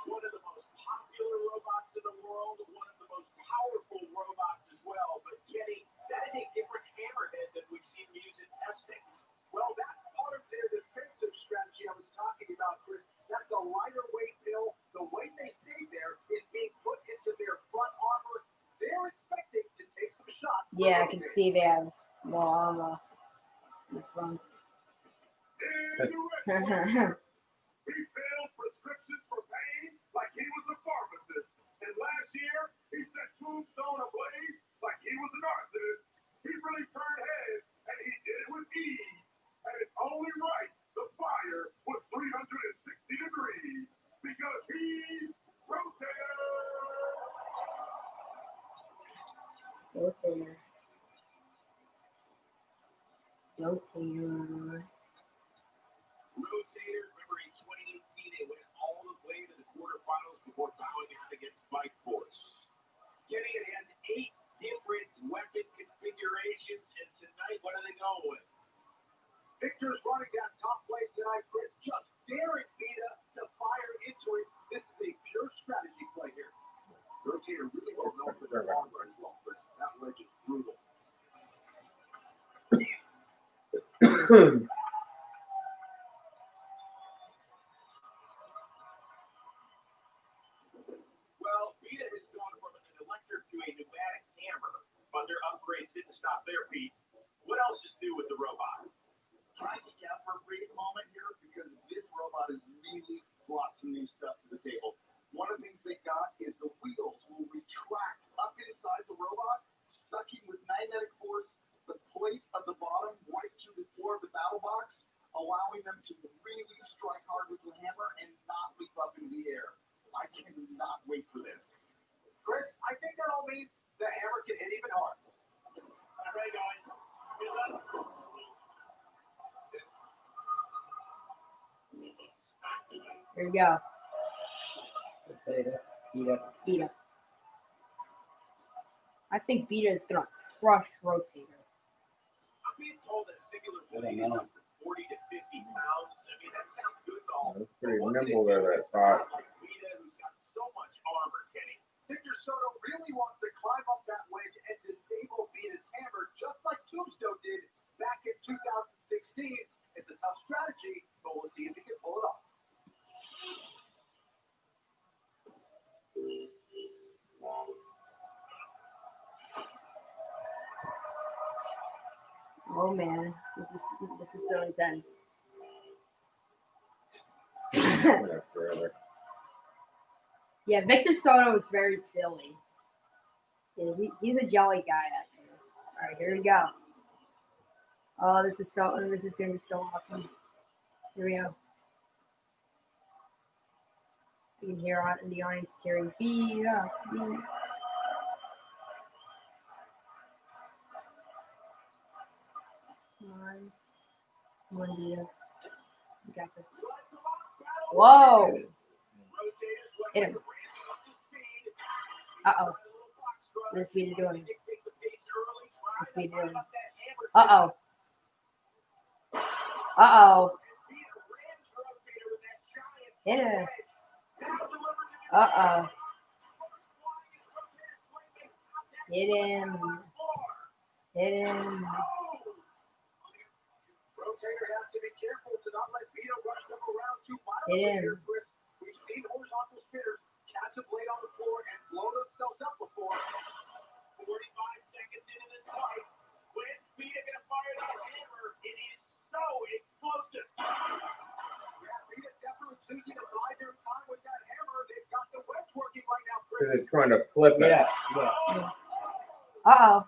One of the most popular robots in the world, one of the most powerful robots as well. But Kenny, that is a different hammerhead than we've seen used in testing. Well, that's part of their defensive strategy I was talking about, Chris. That's a lighter weight pill. The weight they save there is being put into their front armor. They're expecting to take some shots. Yeah, I can see they have more armor in the front. In the red corner, he filled prescriptions for pain like he was a pharmacist. And last year, he set Tombstone ablaze like he was an arsonist. He really turned heads, and he did it with ease. And it's only right the fire was 360 degrees because he's Rotator. Rotator. Rotator. Rotator, remember in 2018, they went all the way to the quarterfinals before bowing out against Spike Force. Kenny, it has 8 different weapon configurations, and tonight, what are they going with? Victor's running that top plate tonight, Chris. Just daring Vita to fire into it. This is a pure strategy play here. Rotator really well known for their long run as well, Chris. That ledge is brutal. Well, Vita has gone from an electric to a pneumatic hammer, but their upgrades didn't stop their feet. What else is new with the robot? Can I geek out for a brief moment here? Because this robot has really brought some new stuff to the table. One of the things they got is the wheels will retract up inside the robot, sucking with magnetic force the plate of the bottom right to the floor of the Battlebots, allowing them to really strike hard with the hammer and not leap up into the air. I cannot wait for this. Chris, I think that all means the hammer can hit even harder. All right, guys. Good luck. There you go. Beta, Beta. Beta. I think Beta is gonna crush Rotator. I'm being told that singular I don't weight is know. up to 40 to 50 pounds. I mean, that sounds good and all. That's pretty nimble there, that thought. Like Vita, who's got so much armor, Kenny. Victor Soto really wants to climb up that wedge and disable Vita's hammer just like Tombstone did back in 2016. It's a tough strategy, but we'll see if he can pull it off. Oh man, this is so intense. Yeah, forever. Yeah, Victor Soto is very silly. Yeah, he's a jolly guy, actually. All right, here we go. Oh, this is gonna be so awesome. Here we go. You can hear in the audience cheering, "Beat up, beat." Come on, Vita. You got this. Whoa! Hit him. Uh-oh. What is Vita doing? What's Vita doing? Uh-oh. Uh-oh. Hit him. Uh-oh. Hit him. Hit him. Rotator has to be careful to not let Vito rush them around too Hit violently him. here, Chris. We've seen horizontal spinners catch a blade on the floor and blow themselves up before. 45 seconds into this fight. When's Vita going to fire that hammer? It is so explosive. Yeah, Vita definitely choosing to buy their time with that hammer. They've got the wedge working right now, Chris. They're trying to flip it. Yeah, yeah. Uh-oh.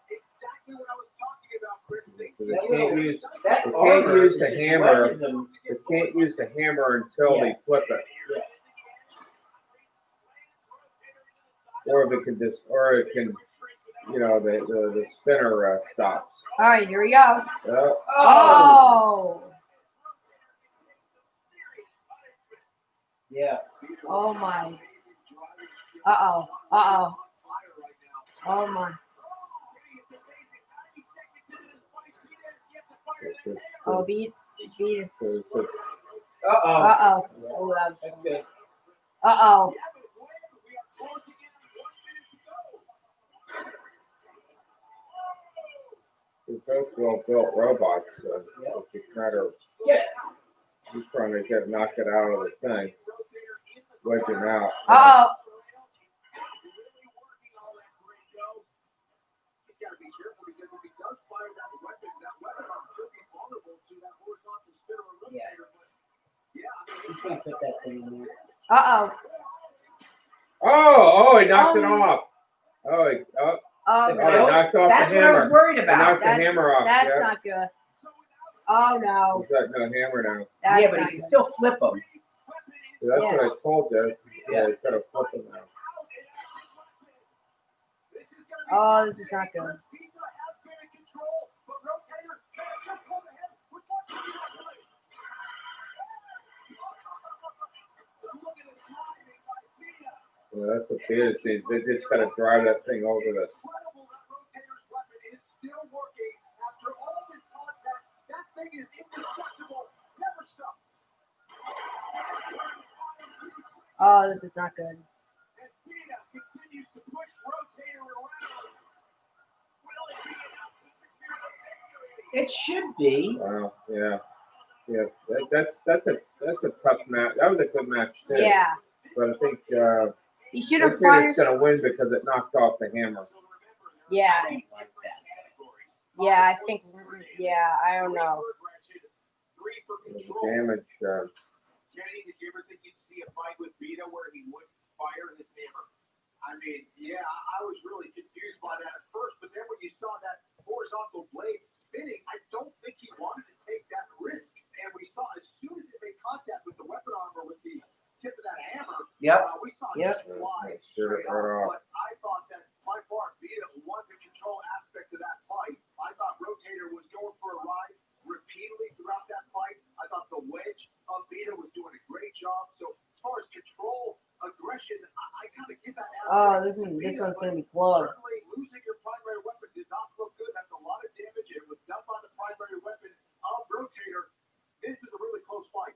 Exactly what I was talking about, Chris. So they can't use That They can't armor use is the just hammer. wedging them. they can't use the hammer until they flip it. Or it can, the spinner stops. All right, here we go. Oh, Oh! Yeah. Oh my. Uh-oh. Uh-oh. Oh my. Oh, beat. Uh-oh. Uh-oh. Oh, that was That's good. Uh-oh. they're both well-built robots. So it's a matter of he's trying to knock it out of the thing, wedge him out. Uh-oh. He's got to be careful because if he does fire that weapon arm could be vulnerable to that horizontal spinner or rotator. But yeah, You can't put that thing in there. Uh-oh. Oh, he knocked it Oh. off. Oh, he Oh, he no. knocked off That's the what I was hammer. worried He about. knocked the hammer off. That's Yeah. not good. Oh, no. He's got no hammer now. That's Yeah, but not he can good. still flip them. So that's Yeah. what I told you. Yeah, he's got to flip him now. Oh, this is not good. Pizza has been in control, but rotator just pulled ahead with one play. Look at the driving by Pizza. Yeah, that's what Beta sees. They just got to drive that thing over this. Incredible that rotator's weapon is still working after all this contact. That thing is indestructible. Never stops. Oh, this is not good. And Pizza continues to push rotator around. Will it be enough to secure the victory? It should be. Wow. Yeah. Yeah. That's a tough match. That was a good match too. Yeah. But I think You should have Rotator's fired. going to win because it knocked off the hammer. Yeah. I don't like that. Yeah, I think. Yeah, I don't know. Three for The control. damage. Kenny, did you ever think you'd see a fight with Vita where he wouldn't fire his hammer? I mean, yeah, I was really confused by that at first, but then when you saw that horizontal blade spinning, I don't think he wanted to take that risk. And we saw as soon as it made contact with the weapon armor with the tip of that hammer, we saw it just fly straight off. But I thought that by far Vita won the control aspect of that fight. I thought Rotator was going for a ride repeatedly throughout that fight. I thought the wedge of Vita was doing a great job. So as far as control, aggression, I kind of give that. Oh, this one's gonna be close. Certainly, losing your primary weapon did not look good. That's a lot of damage. It was done by the primary weapon of Rotator. This is a really close fight.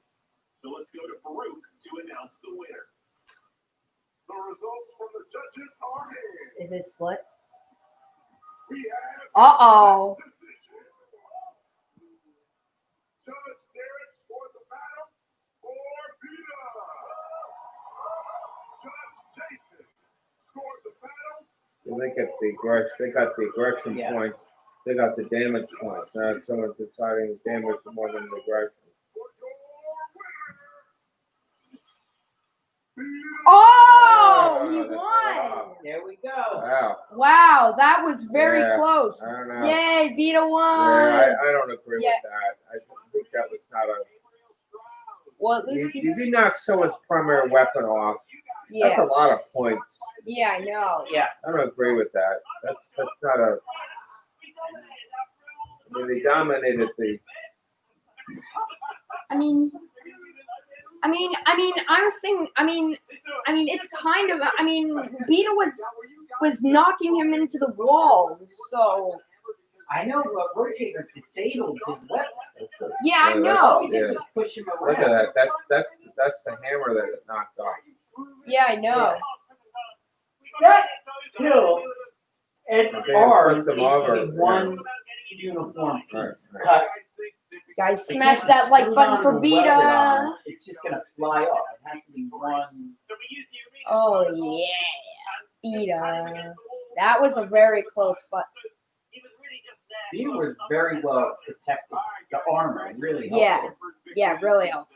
So let's go to Farouk to announce the winner. The results from the judges are here. Is it split? We have Uh-oh. decision. Judge Derek scored the battle for Vita. Judge Jason scored the battle. They get the aggression. They got the aggression points. They got the damage points. Now it's someone deciding damage more than the aggression. Oh, he that's won. wow. There we go. Wow. Wow, that was very Yeah, close. I don't know. Yay, Vita won. Yeah, I don't agree Yeah. with that. I think that was not a. Well, at least If you knock someone's primary weapon off, that's yeah, a lot of points. yeah, I know. Yeah. I don't agree with that. That's not a. I mean, they dominated the. I mean, I'm thinking. I mean, it's kind of. I mean, Vita was knocking him into the wall. So I know, but Rotator disabled his weapon. yeah, I Yeah, know. All he did Yeah. was push him Look at around. that. That's the hammer that it knocked off. Yeah, I know. That kill and They arm flipped them needs to over, be one uniform piece. Right. Cut. Guys, They smash can't that like screw button on for the welded arm. Vita. It's just gonna fly off. It has to be one. Oh yeah, Vita. That was a very close fight. Vita was very well protected. The armor really helped. Yeah, him. yeah, really helped.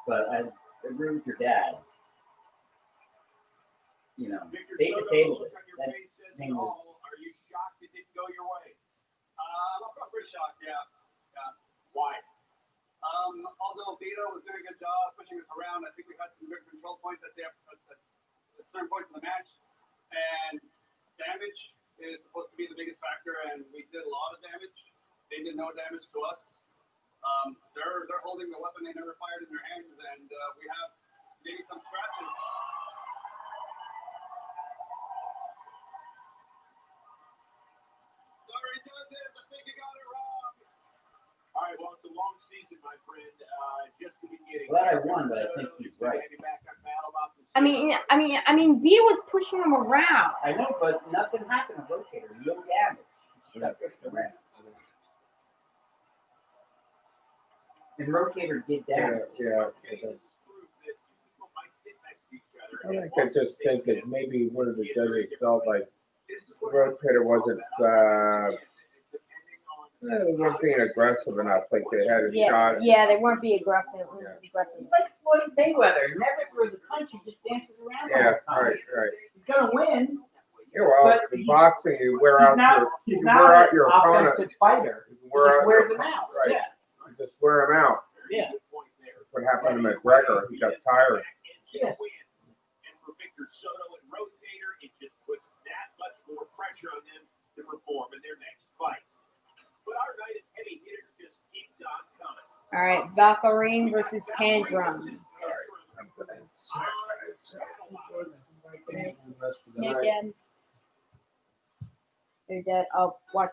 But I agree with your dad. You know, they disabled it. That thing was. Are you shocked it didn't go your way? I'm pretty shocked, yeah. Why? Although Vito was doing a good job pushing us around, I think we had some good control points at certain points in the match. And damage is supposed to be the biggest factor, and we did a lot of damage. They did no damage to us. They're holding the weapon they never fired in their hands, and we have maybe some scratches. Sorry, Joseph, I think you got it wrong. All right, well, it's a long season, my friend. Just the beginning. Glad I won, but I think he's right. I mean, Vita was pushing him around. I know, but nothing happened to Rotator. No damage. He got pushed around. And Rotator did damage. Yeah. I just think that maybe one of the judges felt like Rotator wasn't they weren't being aggressive enough. Like they had a shot. Yeah, they weren't being aggressive. Like Floyd Mayweather, never throws a punch, he just dances around. Yeah, all the time. right. He's gonna win. Yeah, well, But in boxing, you wear out He's you not wear out an your opponent. offensive fighter. You He wear just out wears your them out. Right. Yeah. You just wear him out. Yeah. That's what happened to McGregor. He got tired. Yeah. And for Victor Soto and Rotator, it just puts that much more pressure on them to perform in their next fight. But our night of heavy hitters just keeps on coming. All right, Valkyrie versus Tantrum. Again. They're dead. Oh, watch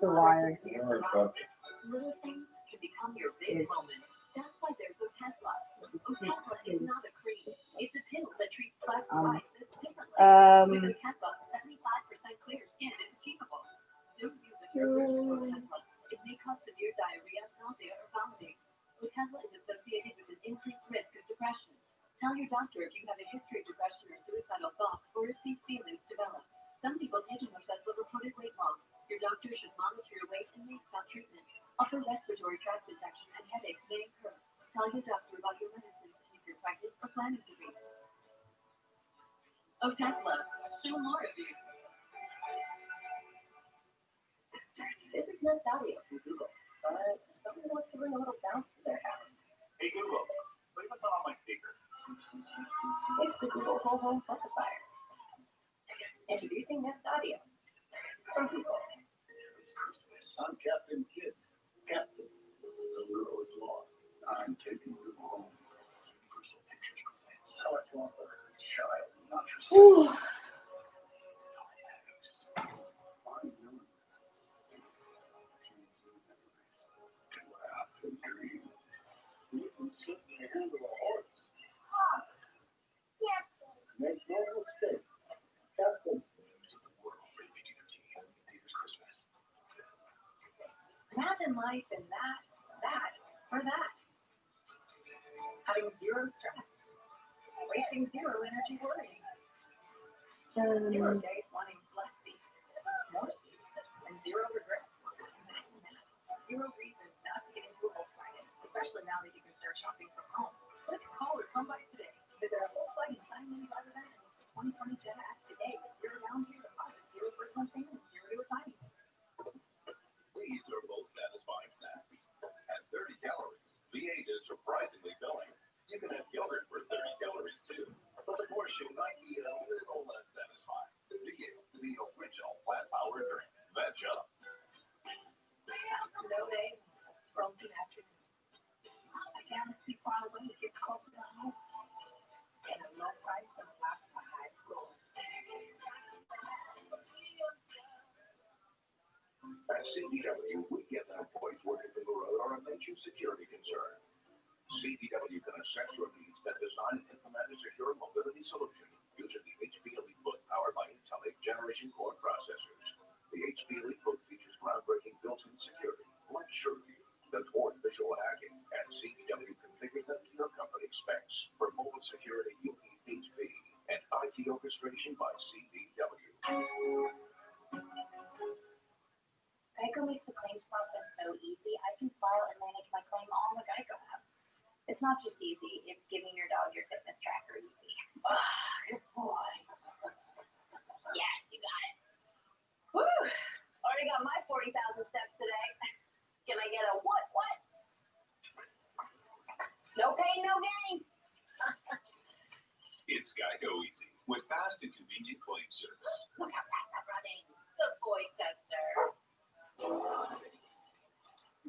the wire. Little things can become your big moment. That's why there's a Tesla. Tesla is not a cream. It's a pill that treats plastic life differently. With a Tesla, 75% clear skin is achievable. Don't use it for Tesla. It may cause severe diarrhea, nausea, or vomiting. Tesla is associated with an increased risk of depression. Tell your doctor if you have a history of depression or suicidal thoughts, or if these feelings develop. Some people taking Tesla reported weight loss. Your doctor should monitor your weight and may stop treatment. Upper respiratory tract infection and headaches may occur. Tell your doctor about your medicines and if you're pregnant or planning to be. Oh, Tesla, show more of you. This is Nest Audio from Google, but someone wants to bring a little bounce to their house. Hey Google, leave us on my speaker. It's the Google Whole Home Amplifier. Introducing Nest Audio from Google. It's Christmas. I'm Captain Kidd. Captain. The girl is lost. I'm taking her home. Universal Pictures presents. How much want for this child? Not for Ooh. Make no mistake. Captain. Christmas. Imagine life in that, or that. Having zero stress. Wasting zero energy worrying. Zero days wanting less seats, more seats, and zero regrets. Imagine that. Zero reasons not to get into a Volkswagen, especially now that you can start shopping from home. Click, call, or come by today. Visit our Volkswagen Sign Mini Drive event and the 2020 Jetta Act today with zero down, zero deposit, zero first month payment, and zero to resigning. These are both satisfying snacks. At 30 calories, V8 is surprisingly filling. You can have yogurt for 30 calories too, but the portion might be a little less satisfying. V8, the original flat-powered drink. Veg up. Snow day, frozen afternoon. I can't see far away, it gets closer to home. And a low price of laps the high school. At CDW, we get that employees working from the road are a major security concern. CDW can assess your needs and design and implement a secure mobility solution using the HP Elite Book powered by Intel 8 Generation Core processors. The HP Elite Book features groundbreaking built-in security, like SureView, that thwart visual hacking, and CDW configures them to your company specs. For mobile security, you need HP and IT orchestration by CDW. Geico makes the claims process so easy, I can file and manage my claim on the Geico app. It's not just easy, it's giving your dog your fitness tracker easy. Good boy. Yes, you got it. Woo! Already got my 40,000 steps today. Can I get a what? No pain, no gain. It's Geico Easy with fast and convenient claim service. Look how fast I'm running. Good boy, Chester.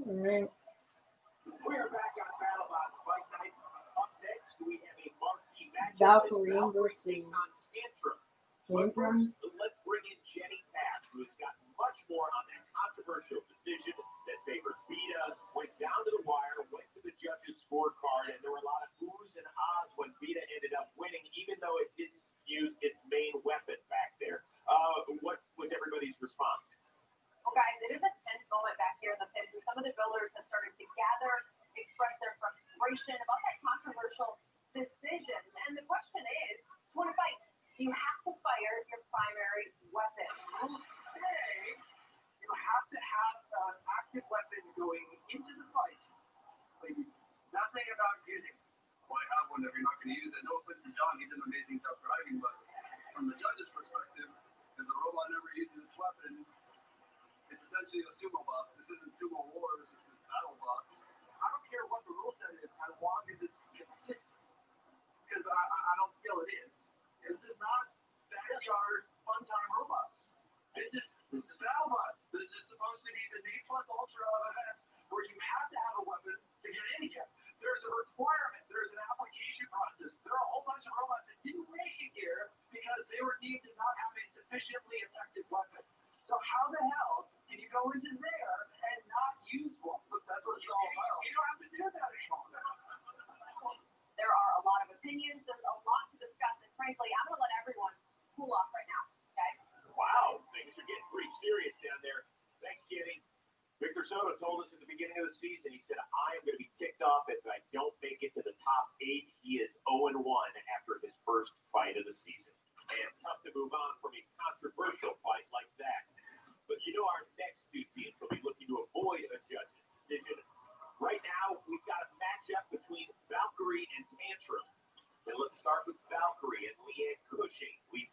Alright. We're back on Battlebots Fight Night. Up next, we have a marquee matchup. Valkyrie as versus takes on Tantrum. But Tantrum. first, let's bring in Jenny Papp, who's got much more on that controversial decision that favored Vita, went down to the wire, went to the judges' scorecard, and there were a lot of oohs and ahs when Vita ended up winning, even though it didn't use its main weapon back there. What was everybody's response? Well, guys, it is a tense moment back here in the pits as some of the builders have started to gather, express their frustration about that controversial decision. And the question is, you want to fight? Do you have to fire your primary weapon? Okay, you have to have an active weapon going into the fight. Like, nothing about using. Why have one if you're not going to use it? No offense to John, he's an amazing tough driving, but from the judge's perspective, if the robot never uses its weapon, it's essentially a sumo box. This isn't sumo wars, this is battle box. I don't care what the rule set is, as long as it's consistent. Because I don't feel it is. This is not backyard fun time robots. This is BattleBots. This is supposed to be the D plus ultra of events where you have to have a weapon to get in here. There's a requirement. There's an application process. There are a whole bunch of robots that didn't make it here because they were deemed to not have a sufficiently effective weapon. So how the hell can you go into there and not use one? Look, that's what it's all about. You don't have to do that anymore. There are a lot of opinions. There's a lot to discuss. And frankly, I'm going to let everyone cool off right now, guys. Wow, things are getting pretty serious down there. Thanks, Kenny. Victor Soto told us at the beginning of the season, he said, I am going to be ticked off if I don't make it to the top 8. He is 0-1 after his first fight of the season. And tough to move on from a controversial fight like that. But you know our next two teams will be looking to avoid a judge's decision. Right now, we've got a matchup between Valkyrie and Tantrum. And let's start with Valkyrie and Leanne Cushing. We've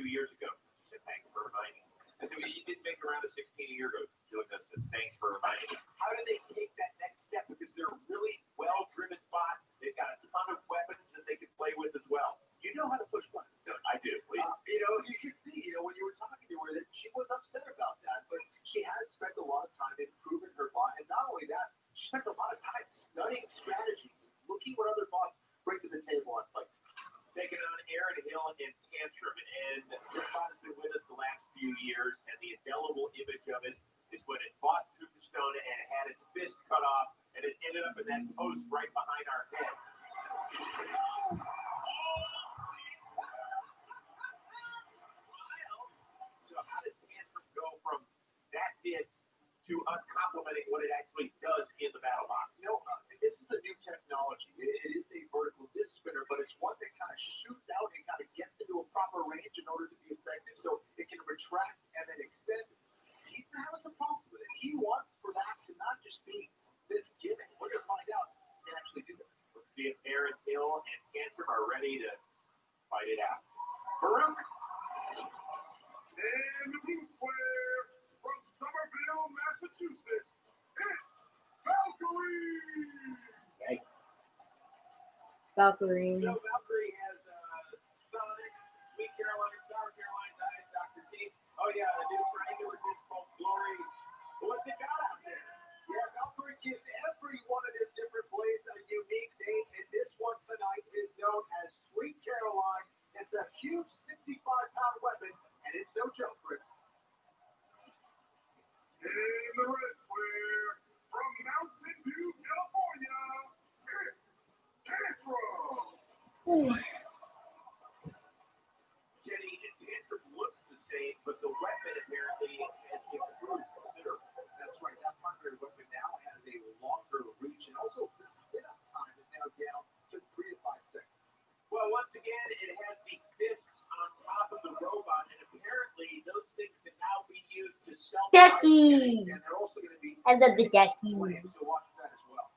2 years ago. She said, thanks for reminding me. I said, well, you didn't make around a 16 a year ago. She looked at us and said, thanks for reminding me. How do they take that next step? Because they're a really well-driven bot. They've got a ton of weapons that they can play with as well. You know how to push buttons. No, I do. Please. You can see, when you were talking to her, that she was upset about that, but she has spent a lot of time improving her bot, and not only that, she spent a lot of time studying strategy, looking what other bots bring to the table on play. Taking on Aaron Hill and Tantrum, and this bot has been with us the last few years, and the indelible image of it is when it fought Tombstone and it had its fist cut off, and it ended up in that post right behind our heads. So how does Tantrum go from that's it to us complimenting what it actually does in the battle box? This is a new technology. It is a vertical disc spinner, but it's one that kind of shoots out and kind of gets into a proper range in order to be effective. So it can retract and then extend. He's been having some problems with it. He wants for that to not just be this gimmick. We're going to find out they actually do that. Let's see if Aaron Hill and Tantrum are ready to fight it out. Baruch. And the blue square from Somerville, Massachusetts, it's Valkyrie! Yikes. Valkyrie. So Valkyrie has Sonic, Sweet Caroline, Sour Caroline, Diet Dr. T. Oh yeah, the new triangular disc called Glory. What's it got out there? Yeah, Valkyrie gives every one of their different plays a unique name, and this one tonight is known as Sweet Caroline. It's a huge 65-pound weapon, and it's no joke, Chris. In the red square, from Mountain View, California, it's Tantrum! Jenny, Tantrum looks the same, but the weapon apparently has improved considerably. That's right, that primary weapon now has a longer reach, and also the spin-up time is now down to 3 to 5 seconds. Well, once again, it has the discs on top of the robot, and apparently those things can now be used to Decky. And they're also going to be I love the Decky. so watch that as well.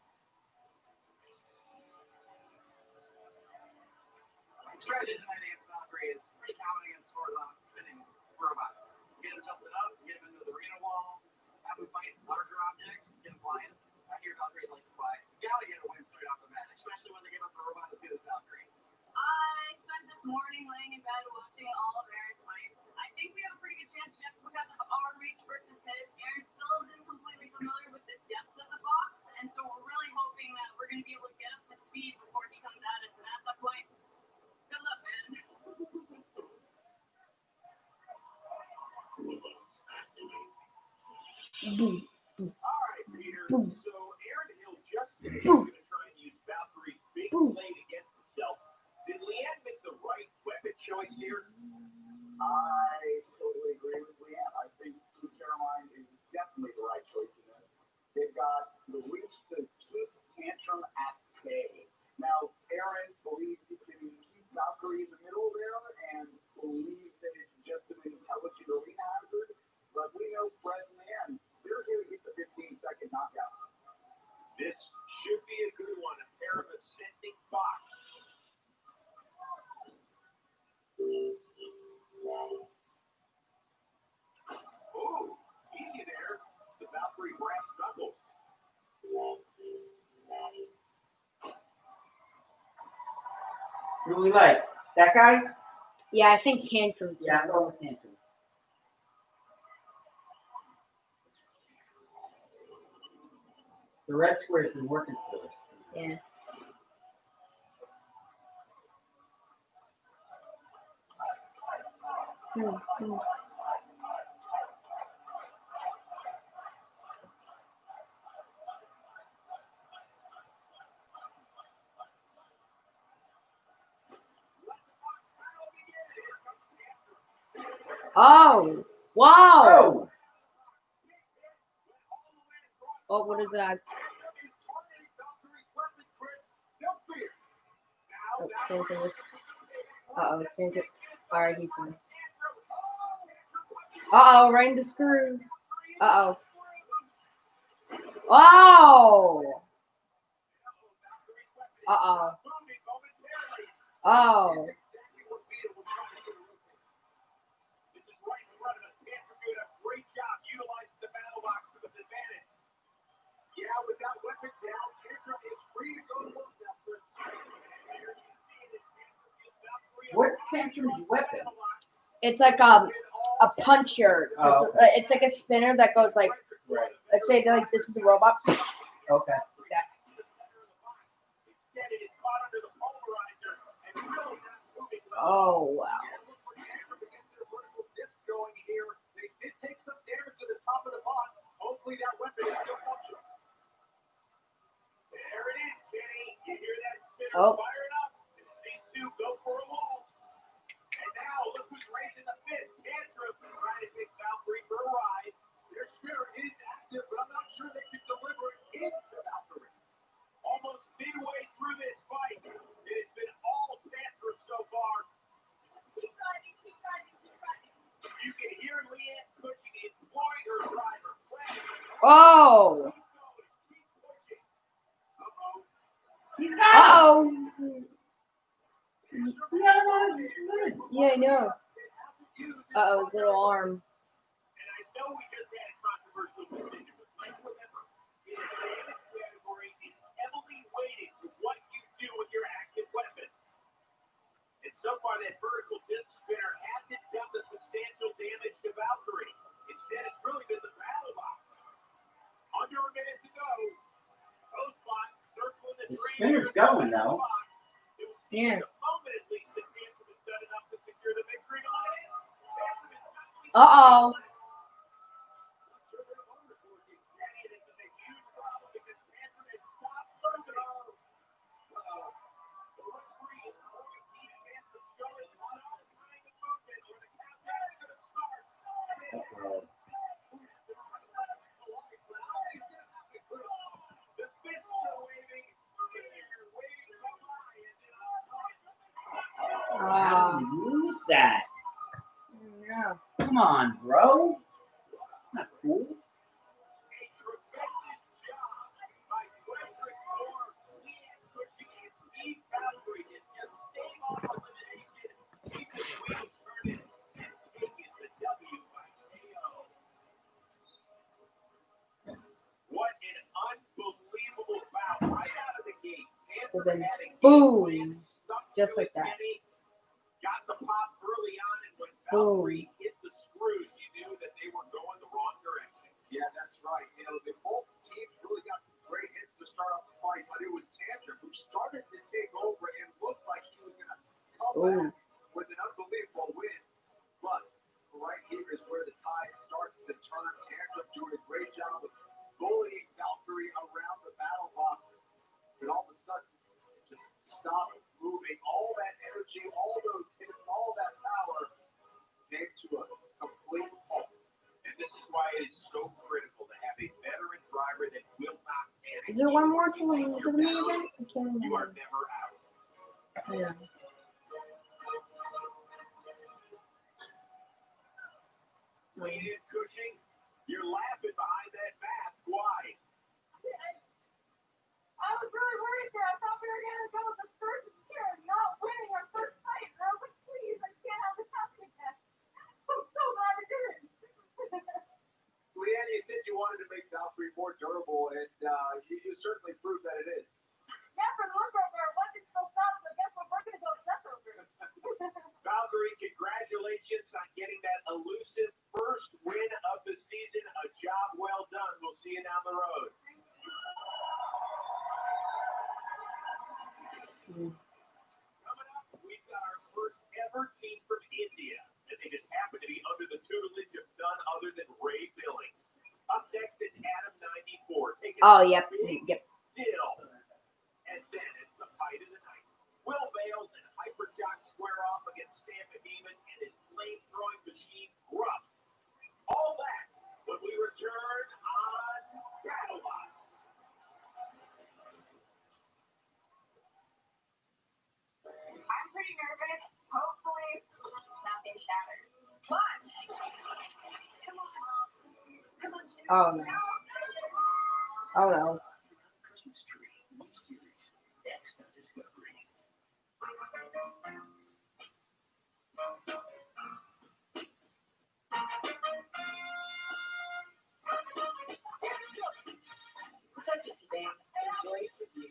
Strategy tonight against Valkyrie is pretty common against horizontal spinning robots. Get them tilted up, get them into the arena wall, have them fight larger objects, get them flying. I hear Valkyrie like to fly. You gotta get a win straight off the bat, especially when they give up the robot to do this Valkyrie. I spent this morning laying in bed watching all of Aaron's fights. I think we have a pretty good chance just because of our reach versus his. Aaron still isn't completely familiar with the depth of the box, and so we're really hoping that we're going to be able to get up to speed before he comes at us, and at that point, good luck, man. Boom. All right, Peter. Boom. So Aaron Hill just said he's Boom. going to try and use Valkyrie's big Boom. blade against himself. Did Leanne make the right weapon choice here? I totally agree with Leanne. I think Sweet Caroline is definitely the right choice in this. They've got the reach to keep Tantrum at bay. Now, Aaron believes he can keep Valkyrie in the middle there and believes that it's just an intelligent arena hazard. But we know Fred and Leanne, they're here to get the 15-second knockout. This should be a good one. A pair of ascending box. Oh, easy there. The Valkyrie brass knuckles. Who do we like? That guy? Yeah, I think Tantrum's. Yeah, I'm going with Tantrum. The red square's been working for us. Yeah. Oh, wow. Oh, what is that? Oh, Tantrum. Uh-oh, Tantrum. Alright, he's fine. Uh-oh, right in the screws. Uh-oh. Oh! Uh-oh. Oh. What's Tantrum's weapon? It's like a puncher. It's, just, it's like a spinner that goes like, Right. let's say like this is the robot. Okay. Oh wow. They did take some damage to the top of the box. Hopefully that weapon is still functional. There it is, Kenny. You hear that spinner firing up? These two go for a wall. And now look who's raising the fist. Tantrum trying to take Valkyrie for a ride. Their spinner is active, but I'm not sure they can deliver it into Valkyrie. Almost midway through this fight, it has been all Tantrum so far. Keep driving, keep driving, keep driving. You can hear Leanne pushing, imploring her driver. Oh. He's got Oh. He got him on his foot. Yeah, I know. Uh-oh, little arm. And I know we just had a controversial decision, but let's remember, in the damage category, it's heavily weighted to what you do with your active weapon. And so far, that vertical disc spinner hasn't done the substantial damage to Valkyrie. Instead, it's really been the Battlebots. Under a minute to go. Those bots circling the The train. spinner's going though. Yeah. The moment at least that Tantrum has done enough to secure the victory line. Tantrum is suddenly Uh-oh. How did you lose that? Yeah. Come on, bro. Not cool. What an unbelievable bout right out of the gate. So then, boom. Just like that. Got the pop early on, and when Boom. Valkyrie hit the screws, you knew that they were going the wrong direction. Yeah, that's right. You know, both teams really got some great hits to start off the fight, but it was Tantrum who started to take over and looked like he was going to come back with an unbelievable win. But right here is where the tide starts to turn. Tantrum doing a great job of bullying Valkyrie around the battle box, but all of a sudden, just stop moving. All that energy, all those hits, all that power came to a complete halt. And this is why it is so critical to have a veteran driver that will not panic. Is there one more to the main event? I can't You are remember. never out. Yeah. Lean-in Cushing, you're laughing behind that mask. Why? I was really worried there. I thought we were going to go with the first year, not winning our first fight. And I was like, please, I can't have this happen again. I'm so glad we did it. Leanne, you said you wanted to make Valkyrie more durable, and you certainly proved that it is. Yeah, for the look over, it wasn't so soft, so guess what? We're going to go step over. Valkyrie, congratulations on getting that elusive first win of the season. A job well done. We'll see you down the road. Coming up, we've got our first ever team from India, and they just happen to be under the tutelage of none other than Ray Billings. Up next is Adam 94. Oh, yep. Yep. Deal. And then it's the fight of the night. Will Bales and Hyperjock square off against Sam Behemoth and his flame-throwing machine Gruff. All that when we return on Battlebots. I'm pretty nervous. Hopefully, nothing shatters. Watch. Come on. Come on. Oh, no. Oh, no. Christmas tree, new series, next on Discovery. Protect it today. Enjoy it with you.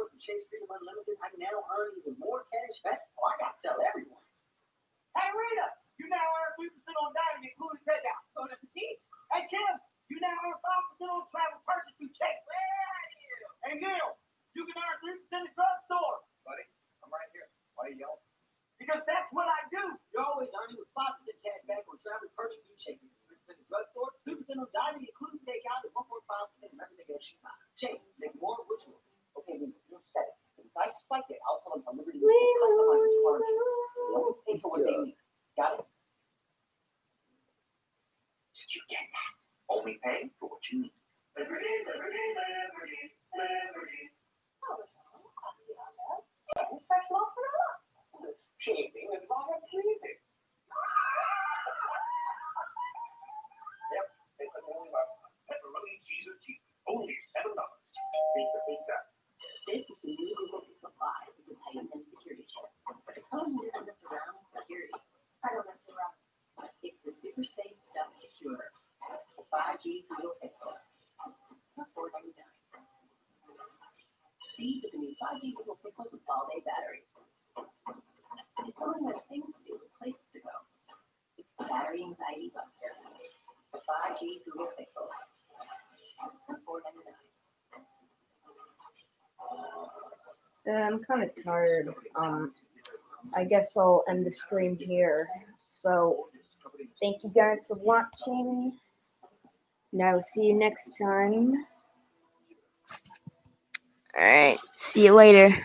Store from Chase Freedom Unlimited, I can now earn even more cash back. Oh, I gotta tell everyone. Hey, Rita, you now earn 3% on dining, including takeout. Bon appetit. Hey, Kim, you now earn 5% on travel purchase through Chase. Hey, Neil, you can earn 3% at drugstore. Buddy, I'm right here. Why are you yelling? Because that's what I do. You're always earning with 5% cash back on travel purchase through Chase. 3% at drugstore, 2% on dining, including takeout, and 1.5% on everything else you buy. Chase, make more of what you want. Okay, you said it. Since I spiked it, I'll tell them I'm liberty to customize his car insurance. They only pay for what they need. Got it? Did you get that? Only pay for what you need. Liberty, liberty, liberty, liberty. It's cheating and not pleasing. Yep, it's a only pepperoni cheese or cheese. Only $7. Pizza, pizza. This is the new Google Pixel 5 with the Titan and security chip. For someone who doesn't mess around with security, I don't mess around. it's the super safe, stuff secure. The 5G Google Pixel. $499. These are the new 5G Google Pixels with all-day batteries. To someone who has things to do, places to go, it's the battery anxiety buster. The 5G Google Pixel. $499. I'm kind of tired. I guess I'll end the stream here. So, thank you guys for watching. And I will see you next time. Alright, see you later.